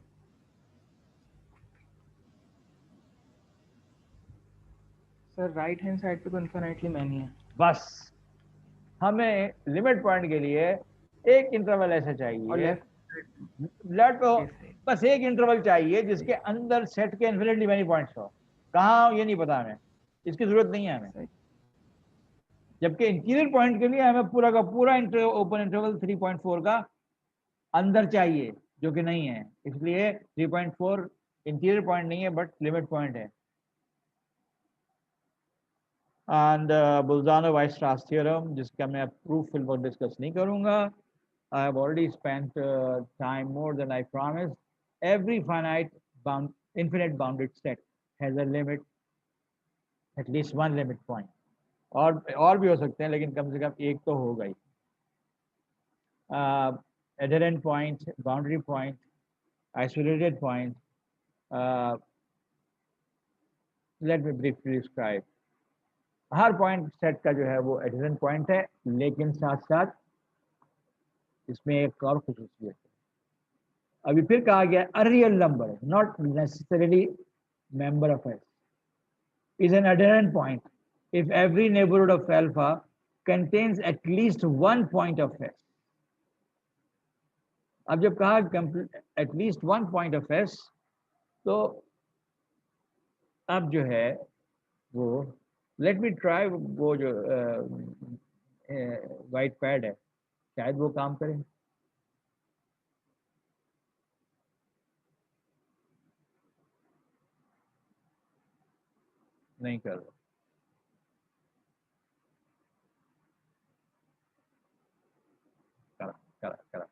सर राइट हैंड साइड पे तो इनफिनिटली मैनी है। बस हमें लिमिट पॉइंट के लिए एक इंटरवल ऐसा और चाहिए, लेफ्ट को बस एक इंटरवल चाहिए जिसके अंदर सेट के इन्फिनिटली मैनी पॉइंट्स हो। कहाँ ये नहीं पता हमें, इसकी जरूरत नहीं है हमें, जबकि इंटीरियर पॉइंट के लिए हमें पूरा का पूरा ओपन इंटरवल 3.4 का अंदर चाहिए, जो कि नहीं है, इसलिए 3.4 इंटीरियर पॉइंट नहीं है बट लिमिट पॉइंट है। एंड बोल्जानो-वाइस्ट्रास थ्योरम, जिसका मैं प्रूफ फिलहाल डिस्कस नहीं करूंगा. I have already spent time more than I promised. Every infinite bounded set has a limit, at least one limit point. और भी हो सकते हैं, लेकिन कम से कम एक तो होगा ही. Adherent point, boundary point, isolated point. Let me briefly describe. हर पॉइंट सेट का जो है वो एडहेरेंट पॉइंट है, लेकिन साथ साथ इसमें एक और खुसूसियत है. अभी फिर कहा गया a real number, not necessarily member of S, is an adherent point if every neighborhood of alpha contains at least one point of S. अब जब कहा at least one point of S, तो अब जो है वो लेट मी ट्राई, वो जो वाइट पैड है शायद वो काम करे. नहीं कर रहा. करा.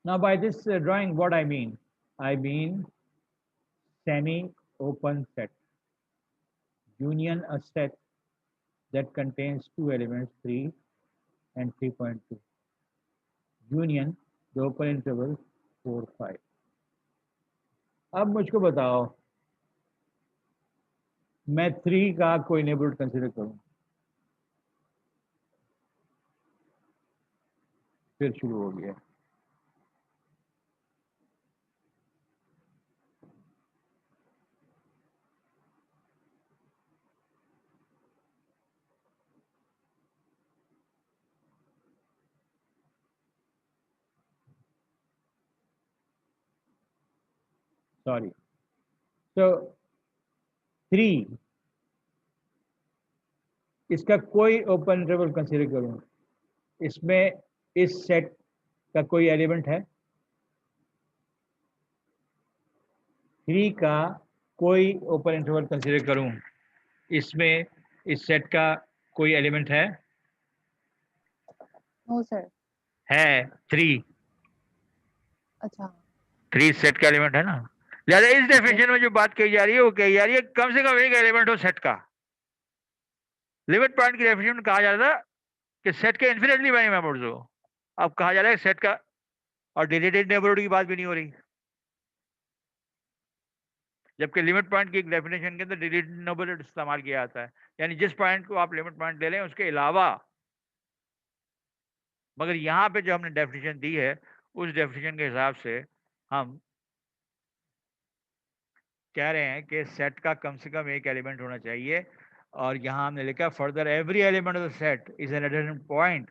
Now by this drawing, what I mean semi-open set. Union a set that contains two elements, 3 and 3.2. Union the open interval 4, 5. अब मुझको बताओ, मैं 3 का कोई नेबरहुड कंसीडर करूं. फिर शुरू हो गया. सॉरी. तो 3 इसका कोई ओपन इंटरवल कंसीडर करूं, इसमें इस सेट का कोई एलिमेंट है. 3 का कोई ओपन इंटरवल कंसीडर करूं, इसमें इस सेट का कोई एलिमेंट है. No sir. है 3. अच्छा. 3 सेट का एलिमेंट है ना. लिहाजा इस डेफिनेशन में जो बात कही जा रही है वो कही जा रही है कम से कम एक एलिमेंट हो सेट का. लिमिट पॉइंट की डेफिनेशन में कहा जा रहा था कि सेट के इन्फिनिटली मैनी मेंबर्स हो. अब कहा जा रहा है सेट का, और डिलीटेड नेबरहुड की बात भी नहीं हो रही, जबकि लिमिट पॉइंट की एक डेफिनेशन के अंदर डिलीटेड नेबरहुड इस्तेमाल किया जाता है, यानी जिस पॉइंट को आप लिमिट पॉइंट ले लें उसके अलावा. मगर यहाँ पे जो हमने डेफिनेशन दी है उस डेफिनेशन के हिसाब से हम कह रहे हैं कि सेट का कम से कम एक एलिमेंट होना चाहिए. और यहाँ हमने लिखा further every element of the set is an adherent point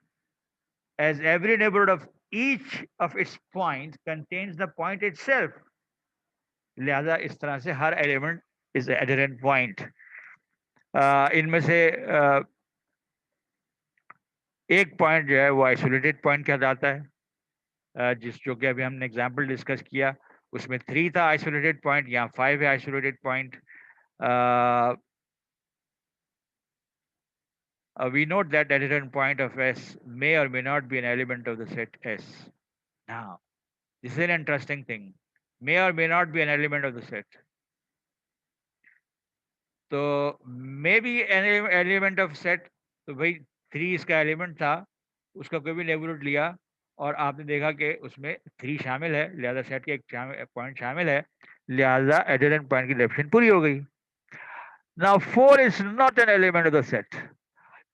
as every neighborhood of each of its points contains the point itself. लिहाजा इस तरह से हर एलिमेंट इज एडहेरेंट पॉइंट. इनमें से एक पॉइंट जो है वो आइसोलेटेड पॉइंट कहलाता है, जो कि अभी हमने एग्जांपल डिस्कस किया उसमें 3 था आइसोलेटेड पॉइंट, यहाँ 5 है isolated point. We note that adherent point of S may or may not be an element of the set S. Now, this is an interesting thing. May or may not be an element of the set. तो may be element of set, तो भाई 3 इसका element था, उसका कोई भी neighbourhood लिया और आपने देखा कि उसमें 3 शामिल है, लिहाजा सेट के एक पॉइंट शामिल है, लिहाजा एडहेरेंट पॉइंट की डेफिनेशन पूरी हो गई. Now 4 is not an element of the set.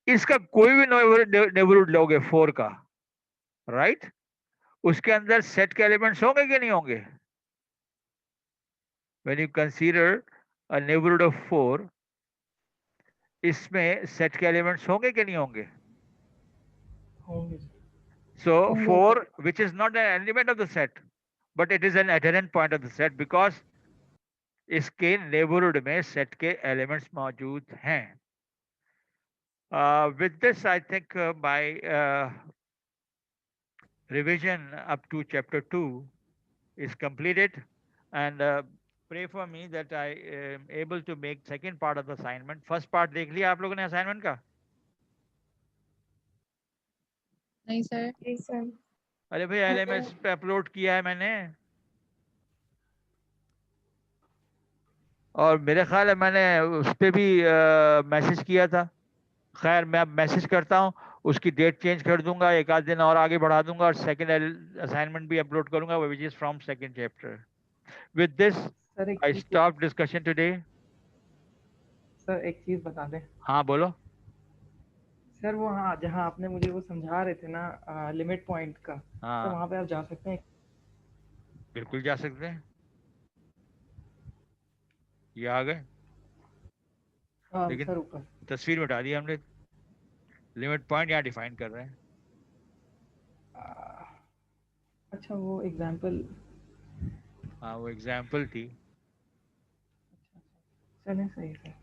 इसका कोई भी नेबरहुड लोगे 4 का, राइट, उसके अंदर सेट के एलिमेंट्स होंगे कि नहीं होंगे. When you consider a neighbourhood of 4, इसमें सेट के एलिमेंट्स होंगे कि नहीं होंगे. होंगे. So 4, which is not an element of the set, but it is an adherent point of the set because इसके neighborhood में set के elements मौजूद हैं. With this, I think my revision up to chapter 2 is completed, and pray for me that I am able to make second part of the assignment. First part देख लिया आप लोगों ने assignment का? नहीं सर. जी sir. अरे भाई LMS पे अपलोड किया है मैंने, और मेरे ख्याल है मैंने उस पे भी मैसेज किया था. खैर मैं अब मैसेज करता हूँ, उसकी डेट चेंज कर दूंगा, एक आध दिन और आगे बढ़ा दूंगा, और सेकंड असाइनमेंट भी अपलोड करूंगा which is from second chapter. With this sir एक आई चीज स्टॉप डिस्कशन टुडे. सर एक चीज बता दें. हाँ बोलो. सर वो हाँ जहाँ आपने मुझे वो समझा रहे थे ना लिमिट पॉइंट का, सर हाँ वहाँ पे आप जा सकते हैं. बिल्कुल जा सकते हैं. ये आ गए, लेकिन सर ऊपर. तस्वीर मिटा दी हमने. लिमिट पॉइंट यहाँ डिफाइन कर रहे हैं. अच्छा वो एग्जांपल. हाँ वो एग्जाम्पल थी, चलें सही सर.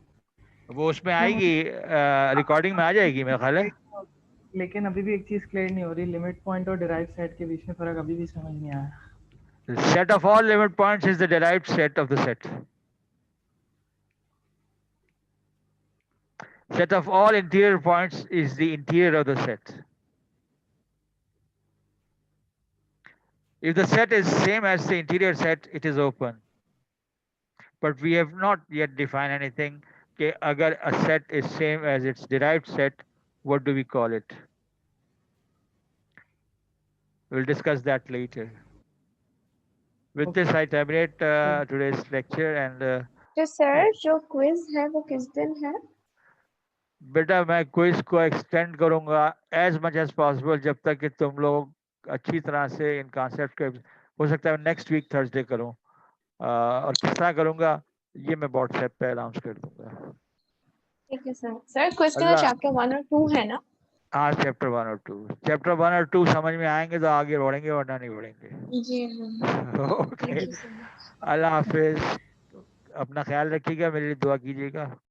वो उसमें आएगी, रिकॉर्डिंग में आ जाएगी मेरा ख्याल है. लेकिन अभी भी एक चीज क्लियर नहीं हो रही, लिमिट पॉइंट और डिराइव सेट के बीच में फर्क अभी भी समझ नहीं आया. Set of all limit points is the derived set of the set. Set of all interior points is the interior of the set. If the set is same as the interior set, it is open. But we have not yet defined anything. Okay, agar a set is same as its derived set, what do we call it? We'll discuss that later. With this, I terminate today's lecture, and तो sir जो quiz है वो किस दिन है? बेटा मैं quiz को एक्सटेंड करूंगा एज मच एज पॉसिबल जब तक कि तुम लोग अच्छी तरह से इन कॉन्सेप्ट को, हो सकता है नेक्स्ट वीक थर्सडे करूं, और किस तरह करूंगा ये मैं व्हाट्सएप पे अनाउंस कर दूंगा. ठीक है सर. सर क्विज का अल्लाह. चैप्टर 1 और 2 है ना? हाँ चैप्टर 1 और 2. चैप्टर 1 और 2 समझ में आएंगे तो आगे बढ़ेंगे, वरना नहीं बढ़ेंगे. जी हाँ. Okay, thank you sir. अल्लाह हाफिज. अपना ख्याल रखिएगा, मेरे लिए दुआ कीजिएगा.